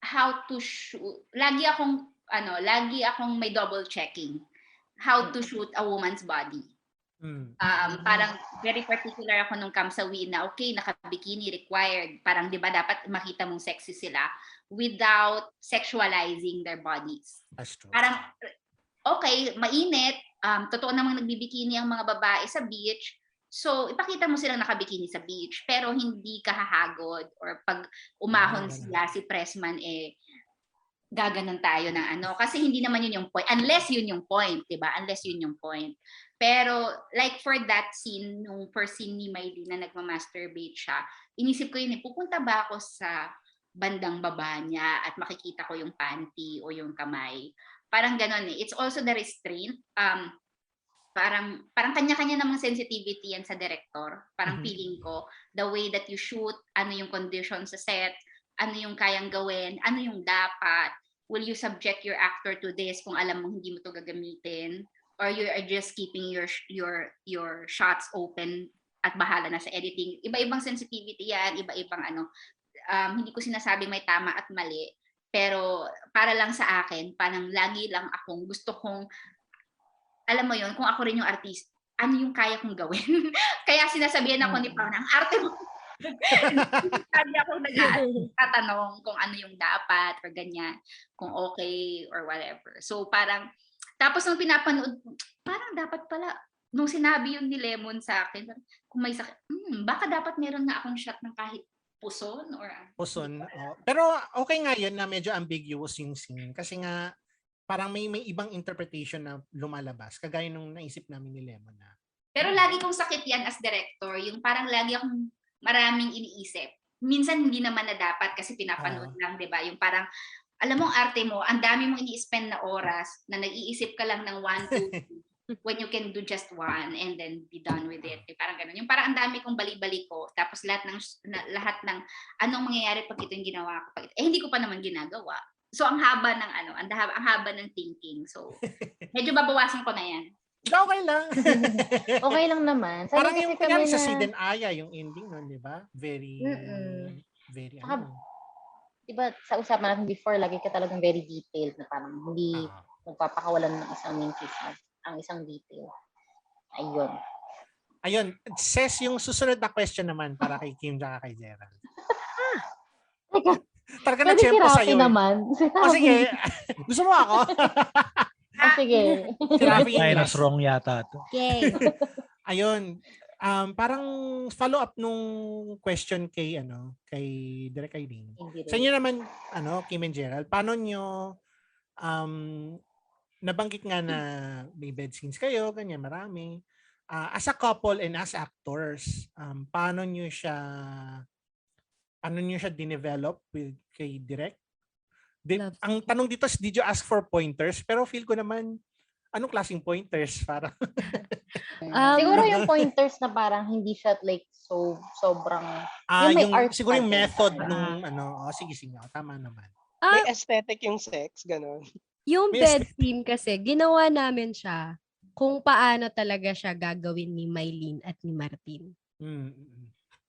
how to shoot. Lagi akong may double checking how to shoot a woman's body. Parang very particular ako nung camp sa Wii na okay, naka-bikini required. Parang 'di ba dapat makita mong sexy sila without sexualizing their bodies. That's true. Parang okay, mainit, totoo namang nagbibikini ang mga babae sa beach. So, ipakita mo silang nakabikini sa beach, pero hindi ka hahagod or pag umahon sila si Pressman gaganon tayo ng kasi hindi naman yun yung point. Unless yun yung point, 'di ba? Unless yun yung point. Pero like for that scene, nung first scene ni Mylene na nagmamasturbate siya, inisip ko yun pupunta ba ako sa bandang baba niya at makikita ko yung panty o yung kamay. Parang ganon It's also the restraint. Parang kanya-kanya namang sensitivity yan sa director. Parang feeling ko, the way that you shoot, ano yung condition sa set, ano yung kayang gawin, ano yung dapat, will you subject your actor to this kung alam mo hindi mo to gagamitin, or you are just keeping your shots open at bahala na sa editing. Iba-ibang sensitivity yan, iba-ibang hindi ko sinasabing may tama at mali, pero para lang sa akin, parang lagi lang akong gusto kong, alam mo yun, kung ako rin yung artist, ano yung kaya kong gawin? Kaya sinasabihan ako ni Pao na, ang arte mo. Hindi ako nagtatanong kung ano yung dapat or ganyan, kung okay or whatever. So parang, tapos nung pinapanood, parang dapat pala, nung sinabi yung ni Lemon sa akin, kung may sakit, baka dapat meron na akong shot ng kahit puson or puson. Pero okay nga yun na medyo ambiguous yung scene kasi nga parang may ibang interpretation na lumalabas kagaya nung naisip namin ni Lemon na Pero lagi kong sakit yan as director, yung parang lagi akong maraming iniisip. Minsan hindi naman na dapat kasi pinapanood lang, di ba? Yung parang, alam mo, ang arte mo, ang dami mong ini-spend na oras na nag-iisip ka lang ng 1, 2, 3, when you can do just one and then be done with it. Parang ganun. Yung parang ang dami kong bali-bali ko, tapos lahat ng anong mangyayari pag ito yung ginawa ko. Hindi ko pa naman ginagawa. So ang haba ng ang haba ng thinking. So medyo babawasan ko na yan. Okay lang. Okay lang naman. Sabi Parang kasi yung kami kunyari sa na- Sid and Aya, yung ending nun, di ba? Very, very, Saka, diba, sa usapan natin before, lagi ka talagang very detailed na parang hindi magpapakawalan ng isang main case ang isang detail. Ayun. Ayun, says yung susunod na question naman para kay Kim at kay Gerald. Talaga na Pwede si tiyempo Rafi sa'yo. naman. O sige, gusto mo ako? Sige. Si Rafi yung Minus last. wrong yata to. Yay. Ayun, parang follow up nung question kay Direk Irene. Sa inyo naman, Kim and Gerald, paano nyo nabanggit nga na may bed scenes kayo, ganyan, marami. As a couple and as actors, paano nyo siya dinevelop with kay Direk? Ang tanong dito is, did you ask for pointers? Pero feel ko naman, anong klaseng pointers? Para Siguro yung pointers na parang hindi siya like sobrang may art siguro yung pa din. method nung sige, tama naman. May aesthetic yung sex, gano'n. Yung May bed scene kasi, ginawa namin siya kung paano talaga siya gagawin ni Mylene at ni Martin.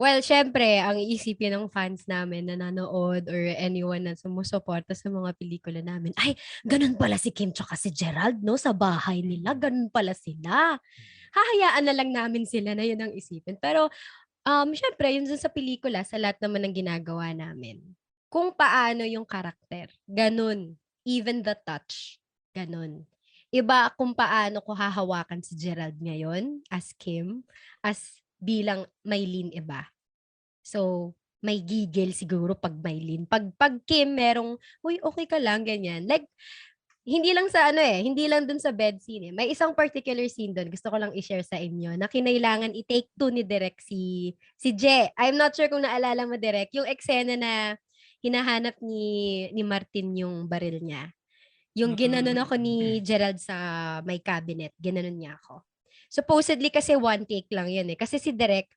Well, syempre, ang iisipin ng fans namin na nanood or anyone na sumusuporta sa mga pelikula namin, ay, ganun pala si Kim tsaka si Gerald, no? Sa bahay nila, ganun pala sila. Hahayaan na lang namin sila na yun ang isipin. Pero, syempre, yun dun sa pelikula, sa lahat naman ng ginagawa namin. Kung paano yung karakter, ganun. Even the touch, ganun. Iba kung paano ko hahawakan si Gerald ngayon as Kim, as bilang Mylene iba. So, may gigil siguro pag Mylene. Pag Kim, merong, uy, okay ka lang, ganyan. Like, hindi lang sa hindi lang dun sa bed scene. May isang particular scene dun, gusto ko lang i-share sa inyo, na kinailangan i-take 2 ni Direk si Je. I'm not sure kung naalala mo, Direk, yung eksena na hinahanap ni Martin yung baril niya. Yung ginanon ako ni Gerald sa may cabinet, ginanon niya ako. Supposedly kasi one take lang yun eh. Kasi si Direk,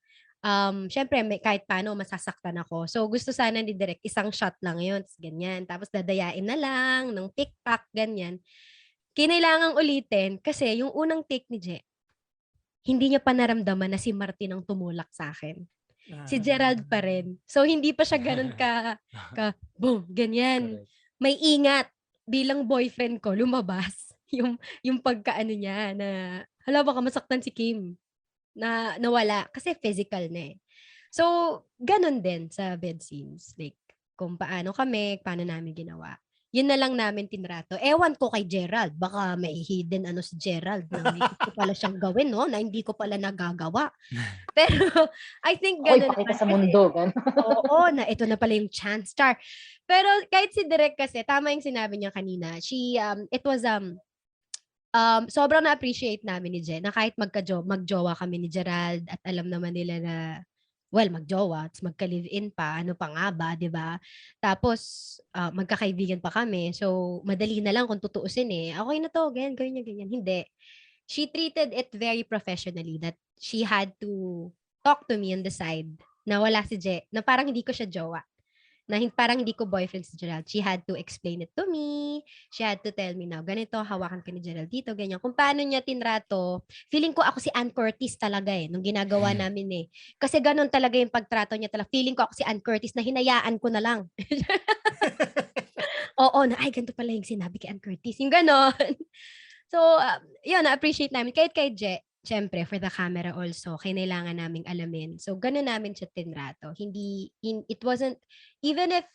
syempre kahit paano masasaktan ako. So gusto sana ni Direk, isang shot lang yun, ganyan. Tapos dadayain na lang, ng pick-pack, ganyan. Kinailangang ulitin kasi yung unang take ni Je, hindi niya pa naramdaman na si Martin ang tumulak sa akin. Si Gerald pa rin. So hindi pa siya ganun boom, ganyan. May ingat bilang boyfriend ko lumabas yung pagkaano niya na hala baka masaktan si Kim na nawala kasi physical na eh. So ganun din sa bed scenes, like kung paano namin ginawa. Yun na lang namin tinrato. Ewan ko kay Gerald, baka may hidden si Gerald na may gusto pala siyang gawin, no? Na hindi ko pala nagagawa. Pero I think ganun pakita sa mundo. Oo, na ito na pala yung chance star. Pero kahit si Direk kasi, tama yung sinabi niya kanina. It was sobrang na-appreciate namin ni Jen na kahit magjowa kami ni Gerald at alam naman nila na magjowa, magka-live-in pa, ano pa nga ba, di ba? Tapos, magkakaibigan pa kami. So, madali na lang kung tutuusin eh. Okay na to, ganyan. Hindi. She treated it very professionally that she had to talk to me on the side na wala si Je, na parang hindi ko siya jowa. Na parang hindi ko boyfriend si Gerald. She had to explain it to me. She had to tell me na ganito, hawakan ka ni Gerald dito, ganyan. Kung paano niya tinrato, feeling ko ako si Ann Curtis talaga eh, nung ginagawa namin eh. Kasi ganun talaga yung pagtrato niya talaga. Feeling ko ako si Ann Curtis na hinayaan ko na lang. Oo, na ay, ganito pala yung sinabi kay Ann Curtis. Yung ganon. So, yun, na-appreciate namin. Kahit kay Je, syempre, for the camera also, kinailangan naming alamin. So, ganun namin siya tinrato. It wasn't, even if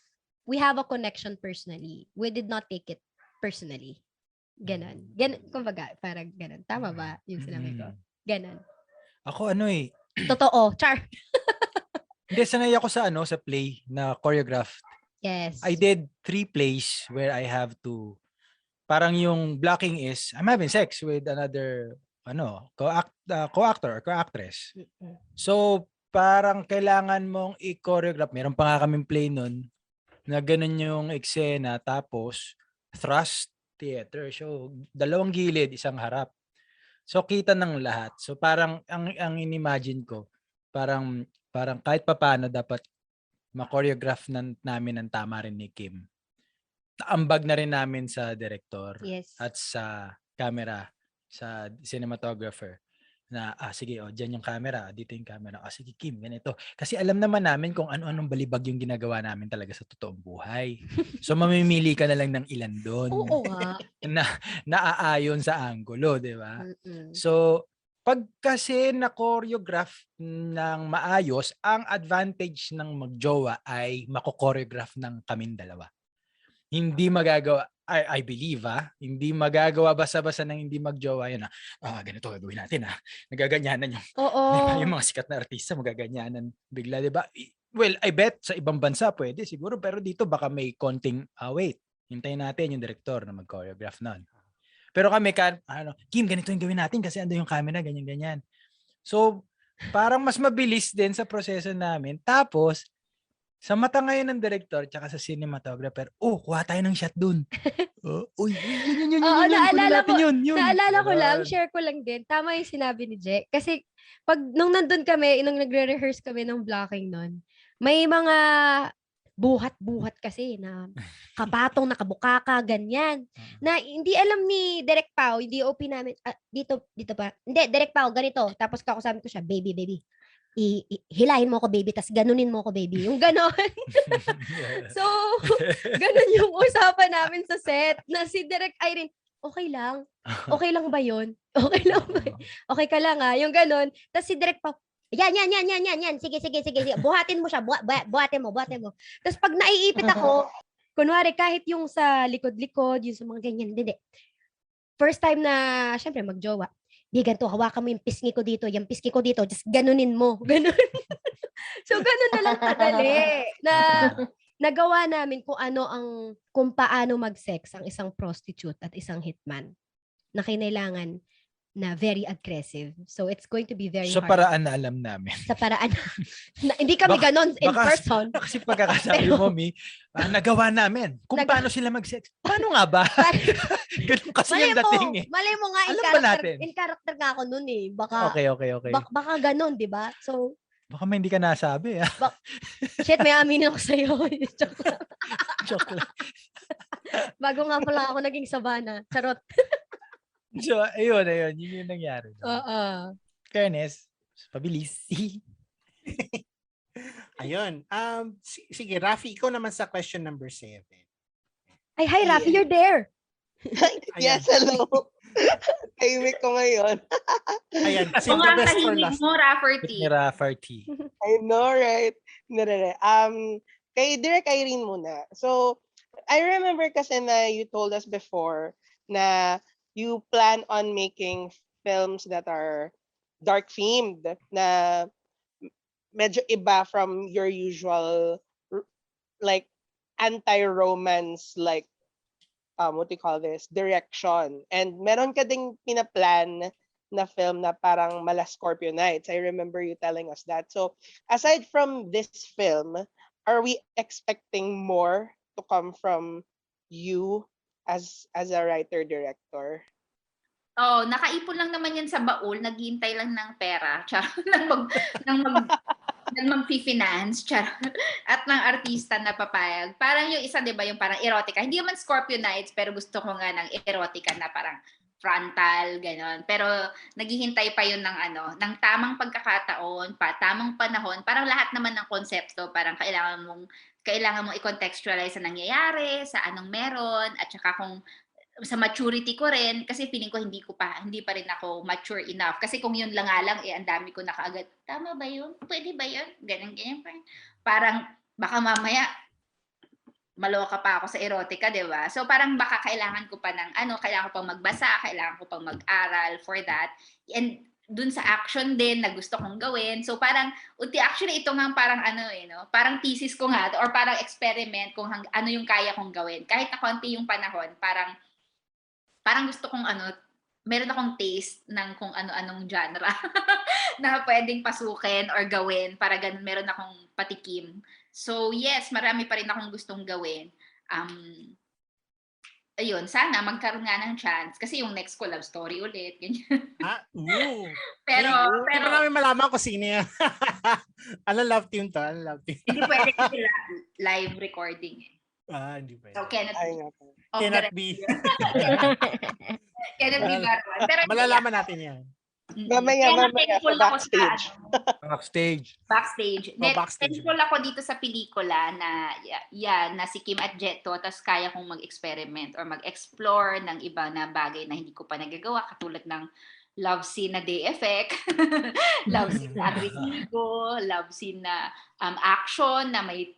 we have a connection personally, we did not take it personally. Ganon. Kumbaga, parang ganon. Tama ba yung sinabi ko? Ganon. Ako Totoo. Char. Hindi, sanay ako sa play na choreographed. Yes. I did 3 plays where I have to, parang yung blocking is, I'm having sex with another co-actor or co-actress. Mm-mm. So, parang kailangan mong i-choreograph. Meron pa nga kaming play nun na ganun yung eksena tapos thrust theater. So, dalawang gilid, isang harap. So, kita ng lahat. So, parang ang inimagine ko, parang kahit papaano dapat ma-choreograph namin ng tama rin ni Kim. Ambag na rin namin sa director Yes. at sa camera, sa cinematographer na sige, dyan yung camera, dito yung camera. Sige Kim, ganito. Kasi alam naman namin kung ano-anong balibag yung ginagawa namin talaga sa totoong buhay. So mamimili ka na lang ng ilan doon Oo nga. na naaayon sa angulo, di ba? Mm-mm. So pag kasi na-choreograph ng maayos, ang advantage ng magjowa ay mako-choreograph ng kaming dalawa. Hindi magagawa, I believe, hindi magagawa basta-basta nang hindi magjowa yun. Ganito gagawin natin, nagaganyanan yung mga sikat na artista, magaganyanan bigla, di ba? Well, I bet sa ibang bansa pwede siguro, pero dito baka may konting, wait, hintayin natin yung director na mag-choreograph nun. Pero kami, Kim, ganito yung gawin natin kasi ando yung camera, ganyan-ganyan. So, parang mas mabilis din sa proseso namin. Tapos, sa mata ngayon ng director tsaka sa cinematographer, kuha tayo ng shot dun. Yun. Naalala ko lang, share ko lang din. Tama yung sinabi ni Je. Kasi nung nandun kami, nung nagre-rehearse kami ng blocking nun, may mga buhat-buhat kasi na kapatong, nakabukaka, ganyan. Na hindi alam ni Direk Pao, yung DOP namin, dito pa. Hindi, Direk Pao, ganito. Tapos kakusapin ko siya, baby. Hilahin mo ako, baby, tas ganunin mo ako, baby. Yung ganon. So, ganon yung usapan namin sa set na si Direk Irene, okay lang? Okay lang ba yun? Okay lang ba? Okay ka lang yung ganon. Tas si Direk Pao, yan. Sige. Buhatin mo siya. Buhatin mo. Tas pag naiipit ako, kunwari kahit yung sa likod-likod, yung sa mga ganyan, hindi. First time na, syempre, magjowa. Di ganito, hawakan mo yung pisngi ko dito, yung pisngi ko dito, just ganunin mo. Ganun. So, ganun na lang kadali. Na nagawa namin kung paano mag-sex ang isang prostitute at isang hitman na kinailangan na very aggressive. So, it's going to be very hard. Sa paraan na alam namin. Sa paraan na hindi kami ganon in person. Kasi pagkakasabi mo, Mi, nagawa namin. Kung paano sila mag-sex. Paano nga ba? Ganun kasi yung dating Malay mo nga, in character nga ako nun eh. Baka, okay. Baka ganon, di ba? So, baka may hindi ka nasabi. Shit, may aminin ako sa'yo. Joke lang. Bago nga pala ako naging sabana. Charot. So, ayun. Yun yung nangyari. Fairness. Pabilis. Ayun. Sige, Rafi, ikaw naman sa question number 7. Ay, hi, Rafi, you're there. Yes, hello. Tahimik ko ngayon. Ayan, save the best for last. Mo, Rafferty. I know, right? Kay Direk Irene muna. So, I remember kasi na you told us before na you plan on making films that are dark themed, na medyo iba from your usual like anti-romance like what do you call this, direction. And meron ka ding pinaplan na film na parang mala Scorpio Nights. I remember you telling us that. So aside from this film, are we expecting more to come from you as a writer-director? Nakaipon lang naman yan sa baul, naghihintay lang ng pera, ng mag-finance, at ng artista na papayag. Parang yung isa, di ba, yung parang erotica. Hindi naman Scorpio Nights, pero gusto ko nga ng erotica na parang frontal, gano'n. Pero naghihintay pa yun ng tamang pagkakataon, tamang panahon. Parang lahat naman ng konsepto, parang kailangan mong i-contextualize sa nangyayari, sa anong meron, at saka kung sa maturity ko rin, kasi feeling ko hindi pa rin ako mature enough. Kasi kung yun lang ang dami ko na kaagad, tama ba yun? Pwede ba yun? Ganyan. Parang baka mamaya maloka pa ako sa erotica, di ba? So parang baka kailangan ko pa kailangan ko pang magbasa, kailangan ko pang mag-aral for that. And dun sa action din na gusto kong gawin. So parang, actually ito nga parang parang thesis ko nga, or parang experiment kung ano yung kaya kong gawin. Kahit na konti yung panahon, parang gusto kong meron akong taste ng kung ano-anong genre na pwedeng pasukin or gawin para ganun meron akong patikim. So yes, marami pa rin akong gustong gawin. Ayun, sana magkaroon nga ng chance kasi yung next ko love story ulit, ganyan. Pero Hindi pa namin malaman kung sino yan. Ano love team to? Ano love team? hindi pwede kasi live recording eh. Hindi pwede. So cannot Ay, be. nga po. off the Cannot record. be. Cannot be barawan. Pero Malalaman natin yan. Mamaya thankful sa ako sa backstage. Backstage. backstage. Backstage. Thankful ako dito sa pelikula na na si Kim at Jet to, tapos kaya kong mag-experiment or mag-explore ng iba na bagay na hindi ko pa nagagawa, katulad ng love scene na day effect, love scene na agresibo, love scene na action na may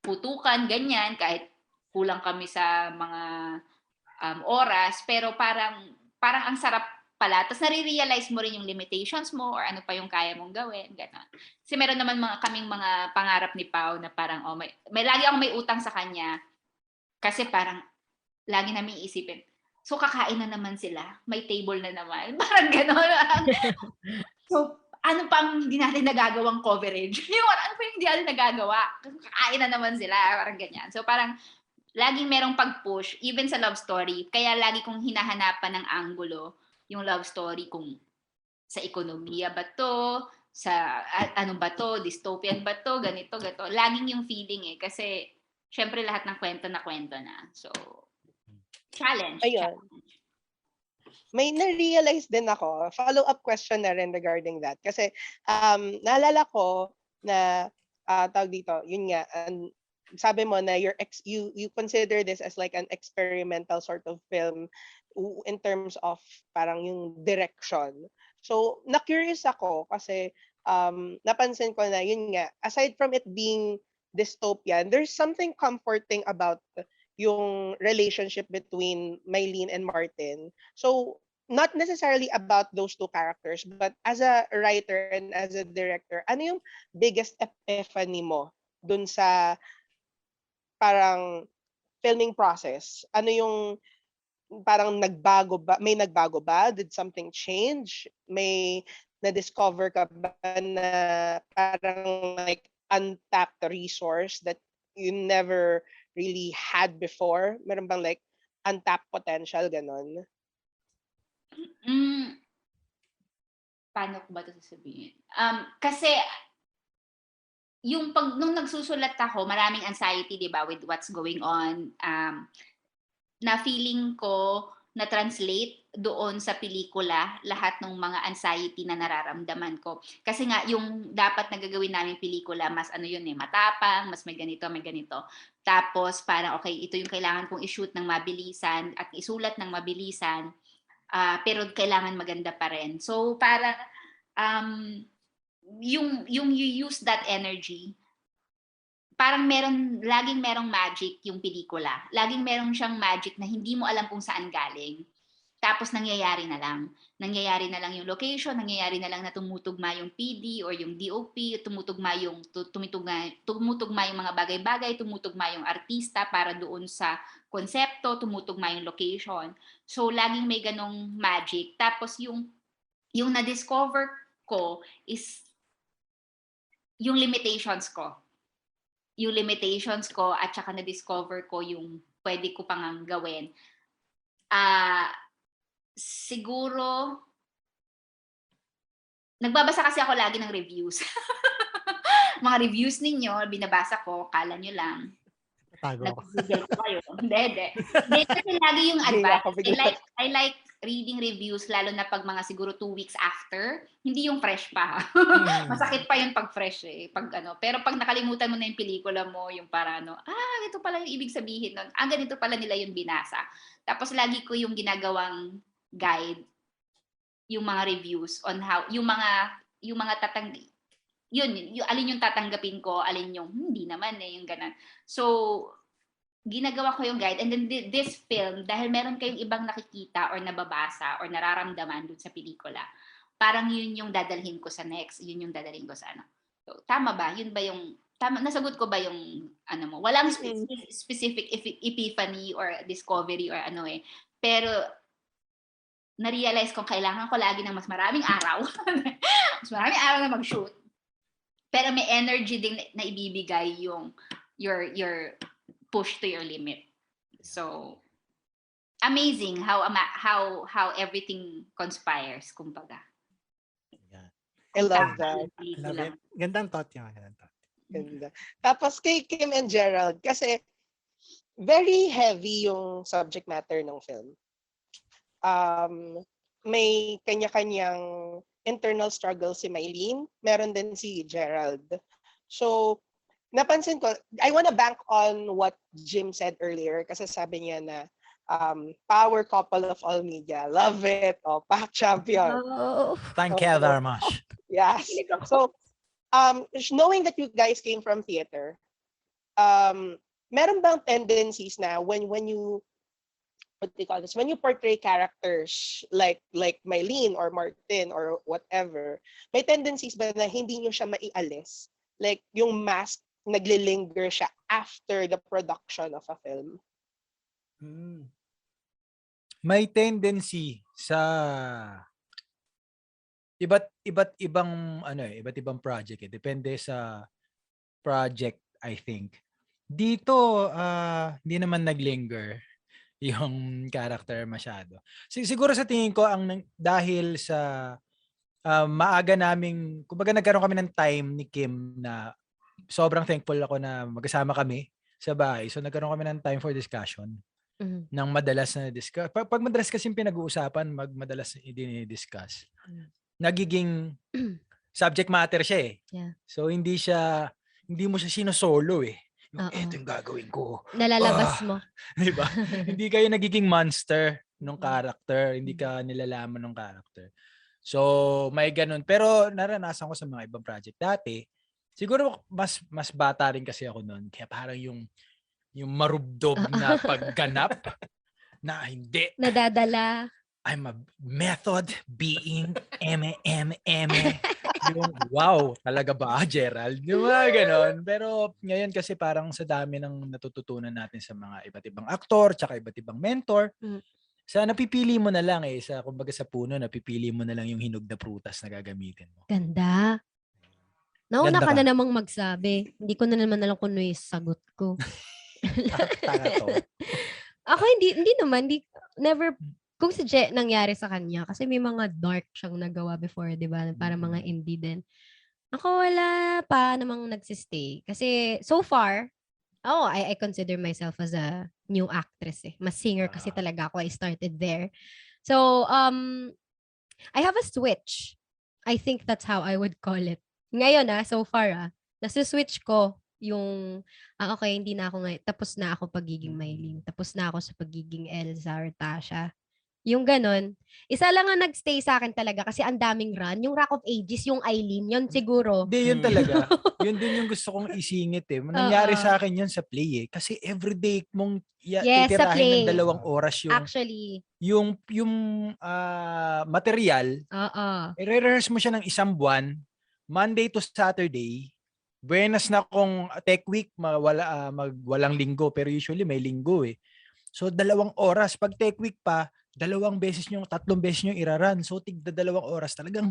putukan, ganyan, kahit kulang kami sa mga oras, pero parang ang sarap pala. Tapos nare-realize mo rin yung limitations mo or ano pa yung kaya mong gawin, gano'n. Kasi meron naman kaming mga pangarap ni Pao na parang, may lagi akong may utang sa kanya. Kasi parang, lagi namin iisipin, so kakain na naman sila, may table na naman. Parang gano'n. So, ano pang hindi natin nagagawang coverage? Yung ano pa yung hindi natin nagagawa? Kakain na naman sila, parang ganyan. So parang, laging merong pag-push, even sa love story. Kaya lagi kong hinahanapan ng angulo yung love story kung sa ekonomiya ba to, sa ano ba to, dystopian ba to, ganito. Laging yung feeling eh. Kasi, syempre lahat ng kwento na. So, challenge. Ayun. May na-realize din ako, follow-up question na rin regarding that. Kasi naalala ko na tawag dito, yun nga, sabi mo na you consider this as like an experimental sort of film in terms of parang yung direction. So, na-curious ako kasi napansin ko na yun nga, aside from it being dystopian, there's something comforting about yung relationship between Mylene and Martin. So, not necessarily about those two characters, but as a writer and as a director, ano yung biggest epiphany mo dun sa parang filming process? Ano yung parang nagbago ba? May nagbago ba? Did something change? May na-discover ka ba na parang like untapped resource that you never really had before? Meron bang like untapped potential, ganon? Paano ko ba ito sasabihin? Kasi, nung nagsusulat ako, maraming anxiety, di ba, with what's going on. Na feeling ko na-translate doon sa pelikula lahat ng mga anxiety na nararamdaman ko. Kasi nga, yung dapat nagagawin namin pelikula, mas matapang, mas may ganito. Tapos, parang, okay, ito yung kailangan kong i-shoot ng mabilisan at isulat ng mabilisan, pero kailangan maganda pa rin. So, parang, yung you use that energy, parang laging merong magic yung pelikula. Laging merong siyang magic na hindi mo alam kung saan galing. Tapos nangyayari na lang. Nangyayari na lang yung location, nangyayari na lang na tumutugma yung PD or yung DOP, tumutugma yung mga bagay-bagay, tumutugma yung artista para doon sa konsepto, tumutugma yung location. So laging may ganong magic. Tapos yung na-discover ko is yung limitations ko. Yung limitations ko at saka na-discover ko yung pwede ko pang gawin. Siguro, nagbabasa kasi ako lagi ng reviews. Mga reviews ninyo, binabasa ko, kala nyo lang. Nag-google ko kayo. Hindi. Kasi lagi yung advice. I like reading reviews, lalo na pag mga siguro 2 weeks after, hindi yung fresh pa. Masakit pa yung pag fresh eh. Pero pag nakalimutan mo na yung pelikula mo, yung para ito pala yung ibig sabihin nun. Ganito pala nila yung binasa. Tapos lagi ko yung ginagawang guide, yung mga reviews on how, yung mga alin yung tatanggapin ko, alin yung hindi naman yung ganun. So, ginagawa ko yung guide. And then this film, dahil meron kayong ibang nakikita or nababasa or nararamdaman dun sa pelikula, parang yun yung dadalhin ko sa next, yun yung dadalhin ko sa So, tama ba? Yun ba yung, nasagot ko ba yung, mo? Walang specific epiphany or discovery or Pero, na-realize kong kailangan ko lagi ng mas maraming araw. Mas maraming araw na mag-shoot. Pero may energy din na ibibigay yung your push to your limit. So, amazing how everything conspires, kumbaga. I love that. I love it. Gandang thought yun. Ganda. Tapos kay Kim and Gerald, kasi very heavy yung subject matter ng film. May kanya-kanyang internal struggle si Mylene, meron din si Gerald. So, napansin ko, I wanna bank on what Jim said earlier kasi sabi niya na power couple of all media. Love it. Oh, Pac champion. Oh. Thank you very much. Yes. So, knowing that you guys came from theater, meron bang tendencies na when you what do you call this? When you portray characters like Mylene or Martin or whatever, may tendencies ba na hindi nyo siya maialis? Like yung mask naglilinger siya after the production of a film? May tendency sa iba't ibang project eh. Depende sa project, I think. Dito hindi naman naglinger yung character masyado. Siguro sa tingin ko dahil sa maaga naming, kumbaga nagkaroon kami ng time ni Kim na sobrang thankful ako na magkasama kami sa bahay. So nagkaroon kami ng time for discussion. Nang madalas na discuss. Pag madalas kasi pinag-uusapan, madalas i-discuss. Nagiging subject matter siya eh. Yeah. So hindi mo siya sinosolo eh. Ito yung gagawin ko. Nalalabas mo. Diba? Hindi kayo nagiging monster nung character. Hindi ka nilalaman ng character. So, may ganun. Pero naranasan ko sa mga ibang project. Dati, siguro mas bata rin kasi ako noon. Kaya parang yung marubdob na pagganap na hindi. Nadadala. I'm a method being yung wow, talaga ba, Gerald? Yung mga ganon. Pero ngayon kasi parang sa dami ng natututunan natin sa mga iba't ibang aktor, tsaka iba't ibang mentor, sa napipili mo na lang kumbaga sa puno, napipili mo na lang yung hinog na prutas na gagamitin mo. Ganda. Nauna Ganda ka ka. na namang magsabi. Hindi ko na naman alam kung ano yung sagot ko. Tanga to. Ako hindi naman. Never, kung si Je nangyari sa kanya, kasi may mga dark siyang nagawa before, di ba? Para mga indie din. Ako wala pa namang nagsistay. Kasi so far, I consider myself as a new actress eh. Mas singer kasi talaga ako. I started there. So, I have a switch. I think that's how I would call it. Ngayon so far nasa-switch ko yung, okay, hindi na ako ngayon. Tapos na ako pagiging Mylene. Tapos na ako sa pagiging Elsa or Tasha. Yung ganon. Isa lang ang nagstay sa akin talaga kasi ang daming run. Yung Rock of Ages, yung Eileen, yun siguro. Hindi, yun talaga. Yun din yung gusto kong isingit eh. Nangyari sa akin yun sa play eh. Kasi everyday mong sa play. titirahin ng 2 oras yung Actually. Yung material. I-rehearse mo siya ng 1 buwan. Monday to Saturday. Buenas na kung tech week, walang linggo. Pero usually may linggo eh. So 2 oras. Pag tech week pa, 3 beses nyo iraran. So tigda 2 oras talagang.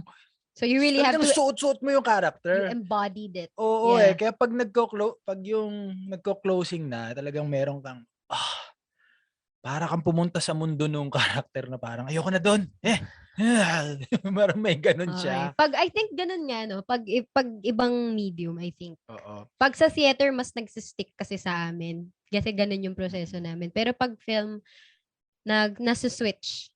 So you really have to suot mo yung character. You embodied it. Oo kaya pag nagko-closing na, talagang meron kang para kang pumunta sa mundo nung character na parang ayoko na doon. Parang may ganun siya. I think ganun nga no. Pag ibang medium, I think. Oo. Pag sa theater mas nagsistick kasi sa amin. Kasi ganun yung proseso namin. Pero pag film nasa-switch.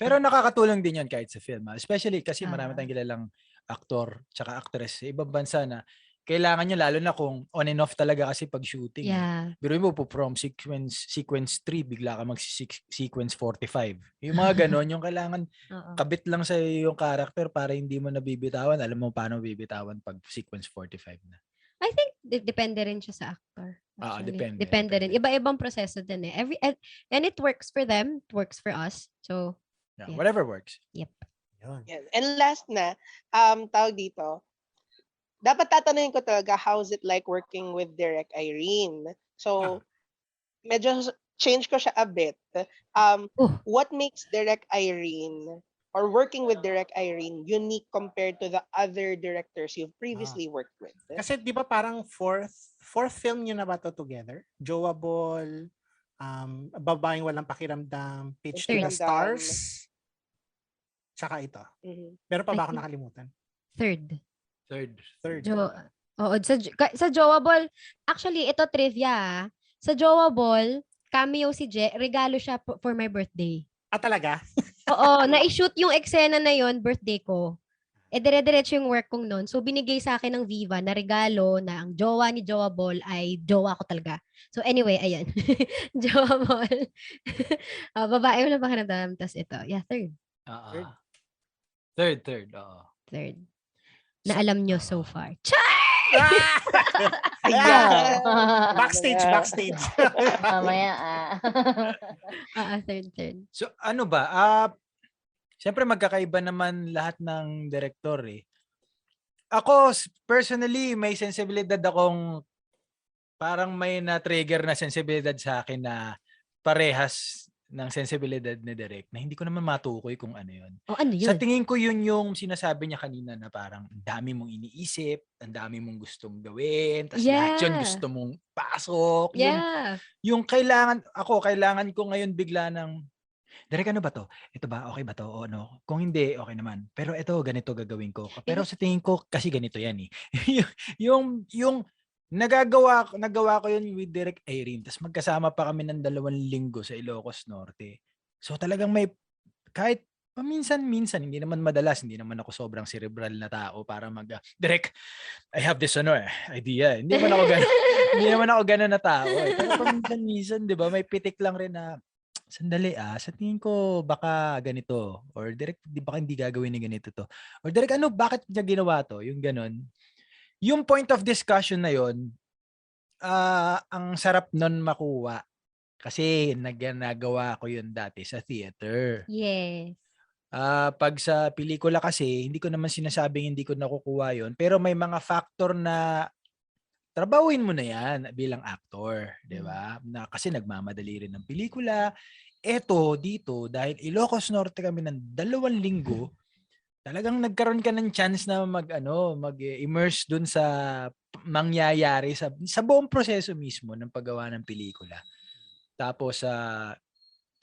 Pero nakakatulong din yan kahit sa film. Especially kasi marami tayong kilalang aktor tsaka actress sa ibang bansa na kailangan nyo lalo na kung on and off talaga kasi pag shooting. Yeah. Pero mo po from sequence 3 bigla ka sequence 45. Yung mga ganon, yung kailangan kabit lang sa yung character para hindi mo nabibitawan. Alam mo paano bibitawan pag sequence 45 na. I think depende rin siya sa actor. Depende rin. Iba-ibang proseso din eh. And it works for them, it works for us. So, whatever works. Yep. Yan. And last na, tawag dito, dapat tatanungin ko talaga, how's it like working with Direk Irene? So, medyo change ko siya a bit. Oh. What makes Direct Irene or working with Direct Irene unique compared to the other directors you've previously worked with? Kasi di ba parang fourth film niyo na ba to together? Jowa Ball, Babaeng Walang Pakiramdam, Pitch to the Pakiramdam. Stars, tsaka ito. Mhm. Meron pa I ba ako think- nakalimutan? Third. Third. Oo, sa Jowa Ball, actually, ito trivia. Sa Jowa Ball, cameo si Je, regalo siya for my birthday. Talaga? Oo, na-shoot yung eksena na yon birthday ko. Dire-diretso yung work kong noon. So, binigay sa akin ng Viva na regalo na ang jowa ni Jowa Ball ay jowa ko talaga. So, anyway, ayan. Jowa Ball. Babae mo na ba kanadam? Tapos ito. Yeah, third. Third. Oo. Third. Na alam nyo so far. Ayan. Backstage. Mamaya Third. So ano ba? Siyempre magkakaiba naman lahat ng direktor eh. Ako personally may sensibilidad akong parang may na-trigger na sensibilidad sa akin na parehas ng sensibilidad ni Direk na hindi ko naman matukoy kung ano yun. Ano yun? Sa tingin ko yun yung sinasabi niya kanina na parang ang dami mong iniisip, ang dami mong gustong gawin, tapos lahat yun gusto mong pasok. Yeah. Yung kailangan ko ngayon bigla ng, Direk, ano ba to? Ito ba? Okay ba to? O ano? Kung hindi, okay naman. Pero ito, ganito gagawin ko. Pero sa tingin ko, kasi ganito yan eh. yung nagawa ko yun with Direk Irene. Tapos magkasama pa kami ng 2 linggo sa Ilocos Norte. So talagang may, kahit paminsan-minsan, hindi naman madalas, hindi naman ako sobrang cerebral na tao para Direk, I have this idea. Hindi naman ako gano'n na tao. Pero paminsan-minsan, di ba, may pitik lang rin na, sandali sa tingin ko baka ganito. Or Direk, baka hindi gagawin ni ganito to. Or Direk, bakit niya ginawa to? Yung gano'n. Yung point of discussion na yon, ang sarap nun makuha. Kasi nagawa ko yun dati sa theater. Yes. Pag sa pelikula kasi, hindi ko naman sinasabing hindi ko nakukuha yun. Pero may mga factor na trabawin mo na yan bilang actor. Diba? Kasi nagmamadali rin ng pelikula. Eto, dito, dahil Ilocos Norte kami ng 2 linggo, talagang nagkaroon ka ng chance na mag-immerse dun sa mangyayari sa buong proseso mismo ng paggawa ng pelikula. Tapos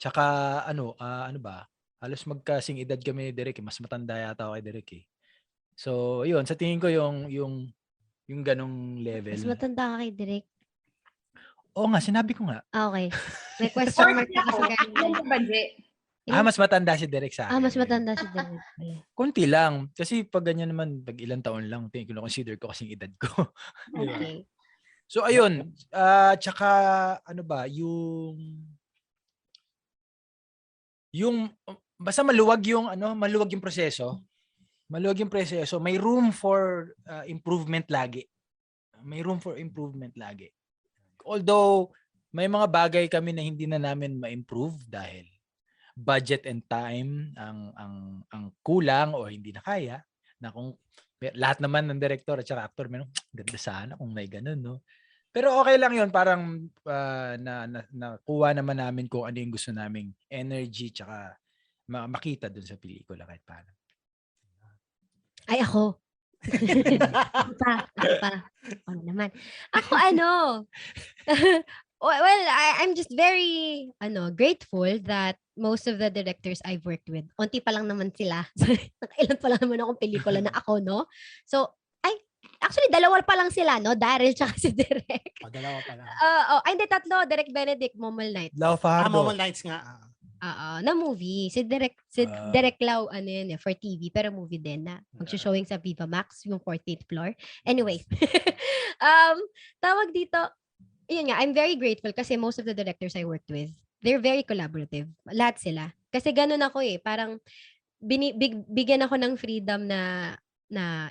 tsaka ano ba? Halos magkasing edad kami ni Direk, mas matanda yata ako kay Direk eh. So, yun, sa tingin ko yung ganong level. Mas matanda ka kay Direk. Oo nga, sinabi ko nga. Okay. May question mark na kasi mas matanda si Direk sa akin. mas matanda si Direk. Konti lang. Kasi pag ganyan naman, pag ilang taon lang, consider ko kasing edad ko. Okay. So, ayun. Tsaka, ano ba, basta maluwag yung proseso. Maluwag yung proseso. May room for improvement lagi. Although, may mga bagay kami na hindi na namin ma-improve dahil budget and time ang kulang o hindi na kaya, na kung lahat naman ng director at saka actor ganda sana kung may ganun, no? Pero okay lang yun, parang nakuha naman namin kung ano yung gusto naming energy tsaka makita dun sa pelikula kahit paano. Ay, ako. pa. Ano naman. Ako well, I'm just very grateful that most of the directors I've worked with, onti pa lang naman sila. Nakailan pa lang naman akong pelikula na ako, no? So, actually, 2 pa lang sila, no? Daryl tsaka si Direk. 2 pa lang. Hindi, 3. Direk Benedict, Momol Nights. Lau Fajardo. Momol Nights nga. Na movie. Si Direk Lau, for TV, pero movie din na mag-showing sa Viva Max, yung 14th floor. Anyway. Tawag dito, yun nga, I'm very grateful kasi most of the directors I worked with, they're very collaborative. Lahat sila. Kasi ganun ako parang bigyan ako ng freedom na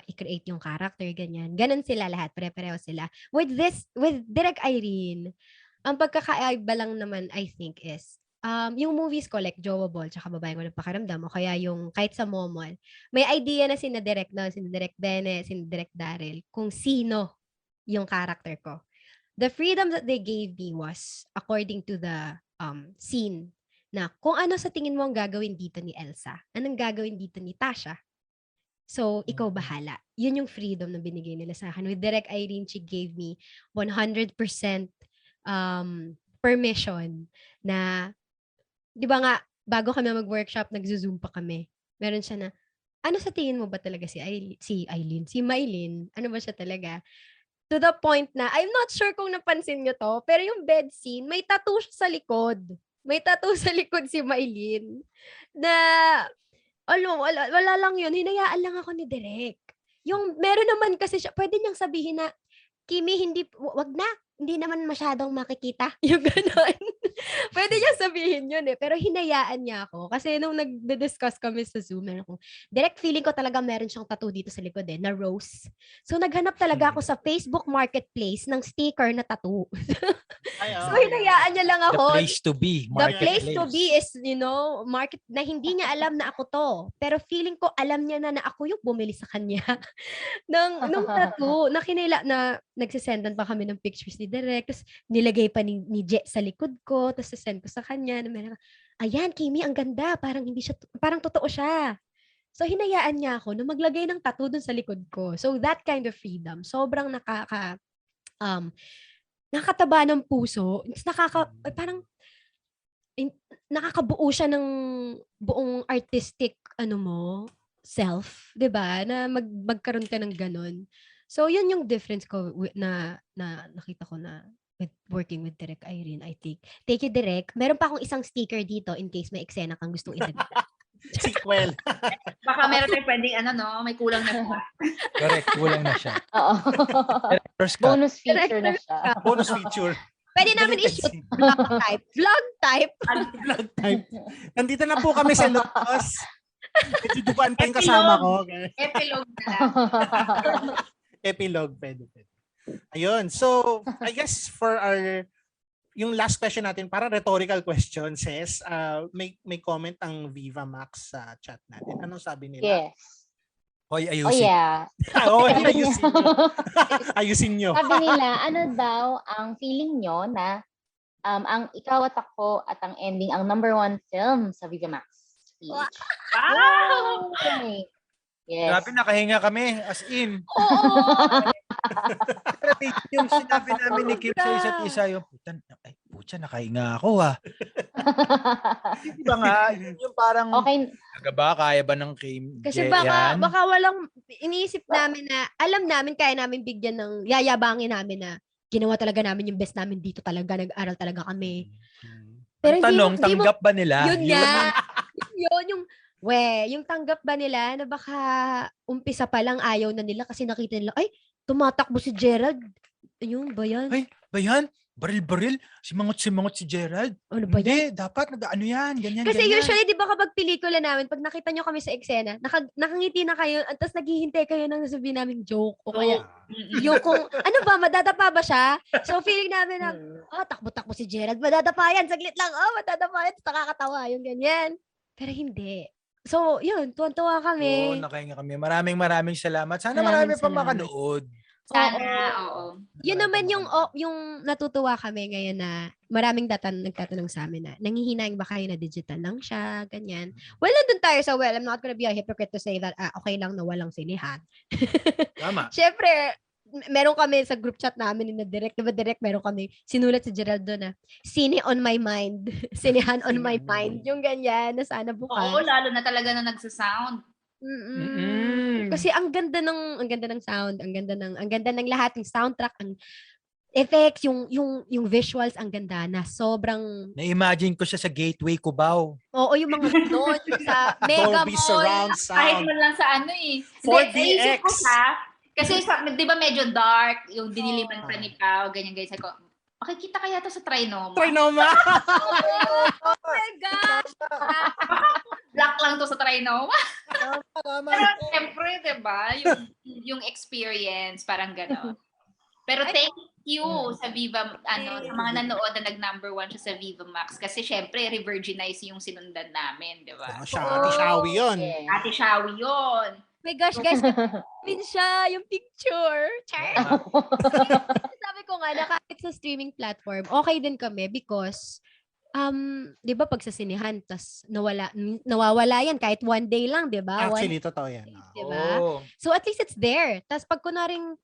i-create yung character, ganyan. Ganun sila lahat, pare-pareho sila. With Direk Irene, ang pagkakaiba lang naman, I think, is, yung movies ko, like Jowa Ball, tsaka Babaeng Walang Pakiramdam, o kaya yung kahit sa Momol, may idea na sina Direk Bene, sina Direk Daryl, kung sino yung character ko. The freedom that they gave me was according to the scene na kung ano sa tingin mo ang gagawin dito ni Elsa, anong gagawin dito ni Tasha. So, ikaw bahala. Yun yung freedom na binigay nila sa akin. With Direct Irene, she gave me 100% permission na, di ba nga, bago kami mag-workshop, nag-zoom pa kami. Meron siya na, ano sa tingin mo ba talaga si Mylene? Ano ba siya talaga? To the point na, I'm not sure kung napansin nyo to, pero yung bed scene, may tattoo siya sa likod. May tattoo sa likod si Mylene. Na, wala lang yun. Hinayaan lang ako ni Direk. Yung, meron naman kasi siya, pwede niyang sabihin na, Kimi, wag na. Hindi naman masyadong makikita. Yung gano'n. Pwede niya sabihin yun eh. Pero hinayaan niya ako. Kasi nung nag-discuss kami sa Zoom, direct feeling ko talaga meron siyang tattoo dito sa likod na rose. So naghanap talaga ako sa Facebook Marketplace ng sticker na tattoo. So hinayaan niya lang ako. The place to be. The place to be is, market na hindi niya alam na ako to. Pero feeling ko alam niya na ako yung bumili sa kanya nung tattoo. Na nagsisendan pa kami ng pictures ni Direk. Tapos nilagay pa ni Je sa likod ko. Tapos send ko sa kanya. Ayan, Kimi, ang ganda. Parang totoo siya. So hinayaan niya ako na maglagay ng tattoo dun sa likod ko. So that kind of freedom, sobrang nakakataba ng puso. Parang nakakabuo siya ng buong artistic self, 'di ba? Na magkaroon ka ng ganun. So yun yung difference ko na nakita ko na with working with Direk Irene, I think. Thank you, Direk. Meron pa akong isang sticker dito in case may eksena kang gustong idagdag. Sequel. Baka meron tayong pwedeng may kulang na siya. Correct, kulang na siya. Oo. First cut. Bonus feature na siya. Bonus feature. Pwede namin i-shoot vlog type. Vlog type. Nandito na po kami sa Lucas. Duguan pa yung kasama ko. Epilogue na lang. Epilogue, pwede. Ayun. So, I guess for yung last question natin, parang rhetorical question, says, may comment ang Viva Max sa chat natin. Anong sabi nila? Yes. Hoy, Oh ayusin. yeah. Ayusin nyo. Ayusin nyo. Sabi nila, ano daw ang feeling nyo na ang Ikaw at Ako at ang ending ang #1 film sa Viva Max? Wow! Okay. Yes. Grabe, nakahinga kami. As in. Oo. Yung sinabi namin ni Kim sa isa't isa, yung putya, nakahinga ako Di ba nga? Yung parang, Okay. kaya ba ng Kim? Kasi baka walang iniisip namin na alam namin kaya namin bigyan ng yayabangin namin na ginawa talaga namin yung best namin dito talaga, nag-aral talaga kami. Pero tanong, tanggap ba nila? Yun nga. Yung tanggap ba nila na baka umpisa pa lang ayaw na nila kasi nakita nila, ay, tumatakbo si Gerald. Ayun, ba yan? Ay, ba yan? Baril-baril? Simangot si Gerald? Ano ba yan? Hindi, dapat, yan, ganyan, Kasi ganyan. usually, di ba kapag pelikula namin, pag nakita nyo kami sa eksena, nakangiti na kayo, tapos naghihintay kayo ng sabihin namin joke, o kaya, yung kung, ano ba, madadapa ba siya? So, feeling namin na, takbo-takbo si Gerald, madadapa yan, saglit lang, madadapa yan, tapos nakakatawa, yung ganyan. Pero hindi. So, yun, tuwan-tuwa kami. Oo, nakahinga kami. Maraming salamat. Sana Maraming marami pa salamat. makanood. Sana, oo. Yun naman yung natutuwa kami ngayon na maraming nagtatanong sa amin na nanghihinayang ba kayo na digital lang siya, ganyan. Well, nandun tayo sa I'm not gonna be a hypocrite to say that okay lang na walang sinihan. Tama. Siyempre, meron kami sa group chat namin na direct, diba direct, meron kami, sinulat si Gerald doon na, sine on my mind, sinehan on my mind, yung ganyan, na sana bukas. Oo, lalo na talaga na nagsasound. Kasi ang ganda ng sound, ang ganda ng lahat, yung soundtrack, ang effects, yung visuals, ang ganda na sobrang Na-imagine ko siya sa Gateway Cubao. oo, yung mga doon sa Mega Dolby Mall. surround Kahit sound. man lang sa 4DX. naisip ko siya, kasi di ba medyo dark, yung diniliman pa ni Pao, ganyan guys. Ako, makikita kaya to sa Trinoma? Trinoma. Oh my gosh! Black lang to sa Trinoma. Tama. Pero siyempre, diba, yung experience, parang gano'n. Pero thank you sa Viva, sa mga nanood na nag-#1 siya sa Viva Max. Kasi syempre, re-virginize yung sinundan namin, diba? Ate Shawi yun. Yes. Ate Shawi yun. My gosh, guys, min siya yung picture. Char! Sabi ko nga na kahit sa streaming platform, okay din kami because 'di ba pag sa sinehan tas nawawala yan kahit one day lang, 'di ba? Actually, totoo yan. 'Di ba? Oh. So at least it's there. Tas pag kunaring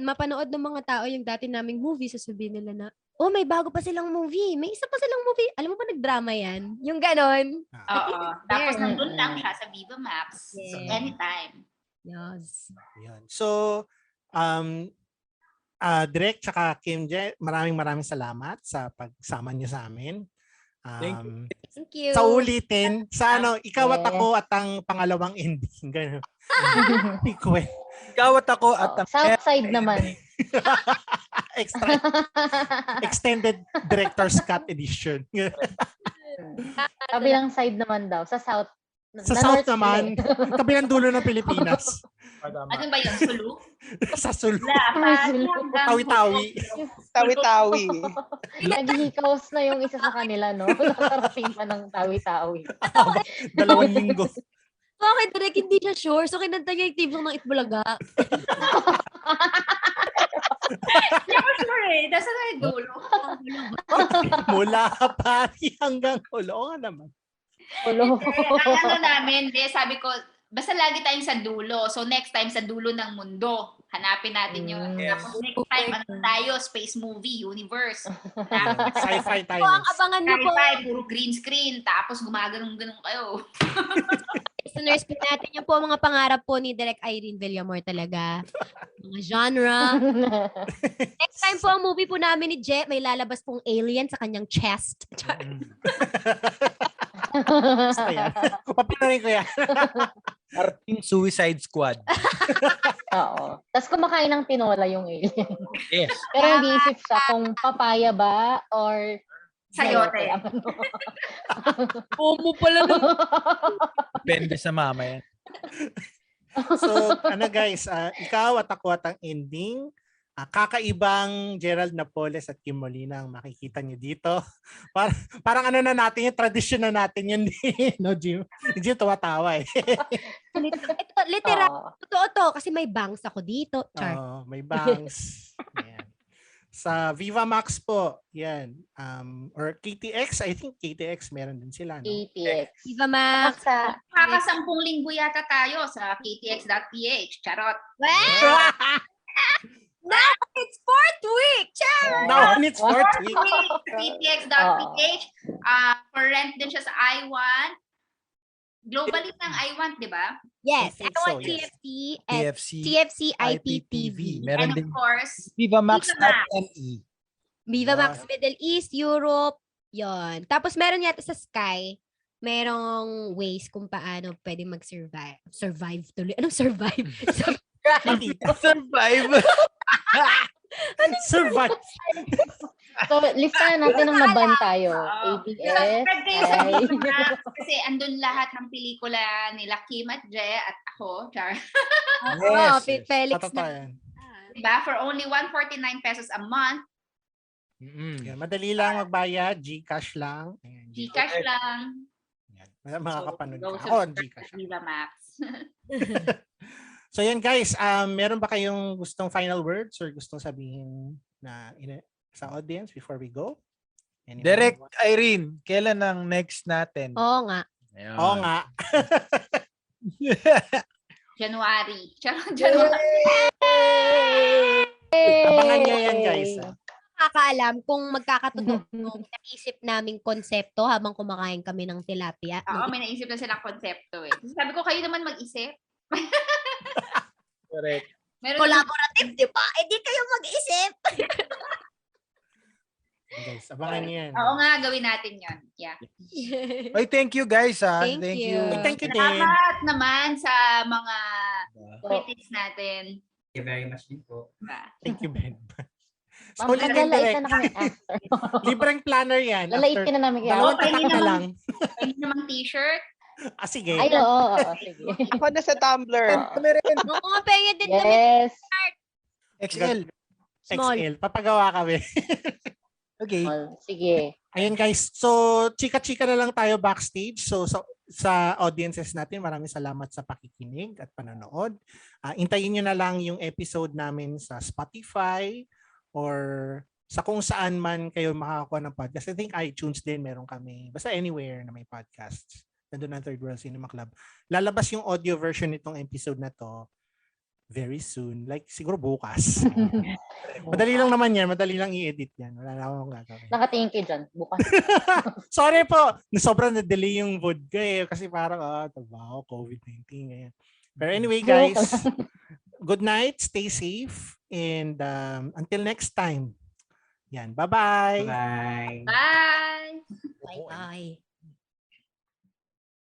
mapanood ng mga tao yung dati naming movie, sasabihin nila na, oh, may bago pa silang movie. May isa pa silang movie. Alam mo ba nagdrama yan? Yung ganon. Oo. Tapos there. nandun lang siya sa Viva Max. So, Yeah. anytime. Yes. Yun. So, Direk tsaka Kim Je, maraming salamat sa pagsama niyo sa amin. Thank you. Thank you. Sa ulitin, sa ikaw at Yeah. ako at ang pangalawang ending. Ganun. Ikwet. Ikaw at ako at ang South side naman. Extra, extended director's cut edition. Kabilang side naman daw. Sa South. Sa South naman, kabilang dulo ng Pilipinas. Ano ba yun? Sulu? Sa Sulu. Tawi-tawi. Tawi-tawi. Naghihikaos na yung isa sa kanila, no? Nakarating pa ng tawi-tawi. 2 linggo. Okay, direct hindi siya sure. So, kinanta niya yung team song ng Itbulaga. Hindi ako sure eh. Nasa na yung dulo. Mula pari hanggang hulo. Oo nga naman. Ulo. Ang ano namin, sabi ko, basta lagi tayong sa dulo. So next time sa dulo ng mundo, hanapin natin yun. Yes. Tapos next time, ano tayo? Space movie, universe. Sci-fi tayo. So, ang abangan niyo po, Sci-fi, puro green screen. Tapos gumaganong-ganong kayo. listeners, po natin yung po mga pangarap po ni Direk Irene Villamor talaga. Mga genre. Next time po ang movie po namin ni Je, may lalabas pong alien sa kanyang chest. Basta yan. Papanorin ko yan. Arting Suicide Squad. Oo. Tapos kumakain ng tinola yung alien. Yes. Pero nag-iisip siya kung papaya ba or Sayote. Omo pala nun. Depende sa mama yan. So, guys, ikaw at ako at ang ending, kakaibang Gerald Napoles at Kim Molina ang makikita niyo dito. Parang ano na natin, yung tradition na natin yun. No, Jim? Jim, tuwatawa eh. Ito, literal. Totoo to. Kasi may bangs ako dito. Char. May bangs. Yan. Sa Viva Max po, yan. Or KTX, I think KTX meron din sila. No? KTX. Viva Max. Sa Kakasampung linggo yata tayo sa ktx.ph. Charot. Now it's 4th week. Char. Now, it's 4th week. ktx.ph. For rent din siya sa I1. Globally ng I1, di ba? Yes. I think I want so, yes. TFC and TFC, TFC IPTV. IPTV. Meron And din of course, Viva Max Viva Max. .me. Viva Yeah. Max Middle East, Europe, yon. Tapos meron yata sa Sky, merong ways kung paano pwede mag-survive. Survive tuloy. Anong survive? Survive. Survive. So, listahan natin ng naban tayo. Oo. ABS, Subscribe kayo sa ay, Viva Max kasi andun lahat ng pelikula nila Kim at Je at ako. Char. Oh, Yes. Felix Totoo na. yan. Diba? For only 149 pesos a month, Yan. Madali lang magbayad, GCash lang. Ayan, Gcash lang. Yan. Makakapanood go ka. Ako, subscribe GCash. sa Viva Max. So yan guys, meron ba kayong gustong final words or gustong sabihin na sa audience before we go? Anyone? Direct Irene, kailan ang next natin? Oo nga. Ayun. Oo nga. January. January. Abangan niyo yan guys. Nakakaalam kung magkakatotoo yung naisip naming konsepto habang kumakain kami ng tilapia. Oo, may naisip na silang konsepto eh. Sabi ko, kayo naman mag-isip. Correct. Meron Collaborative, di ba? Eh, di kayo mag-isip. Guys, abangan niyo yan. Oo nga, gawin natin yon. Yeah. Oy, thank you guys ha. Thank you. Thank you din. Salamat naman sa mga so, critics natin. Thank you very much din po. Thank you, Ben. So, ma'am, ulitin maglalait direct. na kami after. Libreng planner yan. Lalait After ka na namin kaya. dalawang Okay, tatak na naman. lang. Ay, namang t-shirt. Sige. Ay, oo, sige. Ako na sa Tumblr. Kami rin. Oo nga, pengen din kami. Yes. XL. Small. XL. Papagawa kami. Okay. Oh, sige. Ayan guys. So, chika-chika na lang tayo backstage. So, sa audiences natin, maraming salamat sa pakikinig at panonood. Intayin nyo na lang yung episode namin sa Spotify or sa kung saan man kayo makakakuha ng podcast. I think iTunes din meron kami. Basta anywhere na may podcasts. Nandun ang Third World Cinema Club. Lalabas yung audio version nitong episode na to very soon. Like siguro bukas. Madali lang naman yan. Madali lang i-edit yan. Wala na akong gagawin. Nakatingin kayo dyan. Bukas. Sorry po. Sobrang na-delay yung vodka eh. Kasi parang, trabaho, COVID-19. Ganyan. Pero anyway, guys, good night. Stay safe. And until next time. Yan. Bye-bye. Bye. Bye! Bye-bye.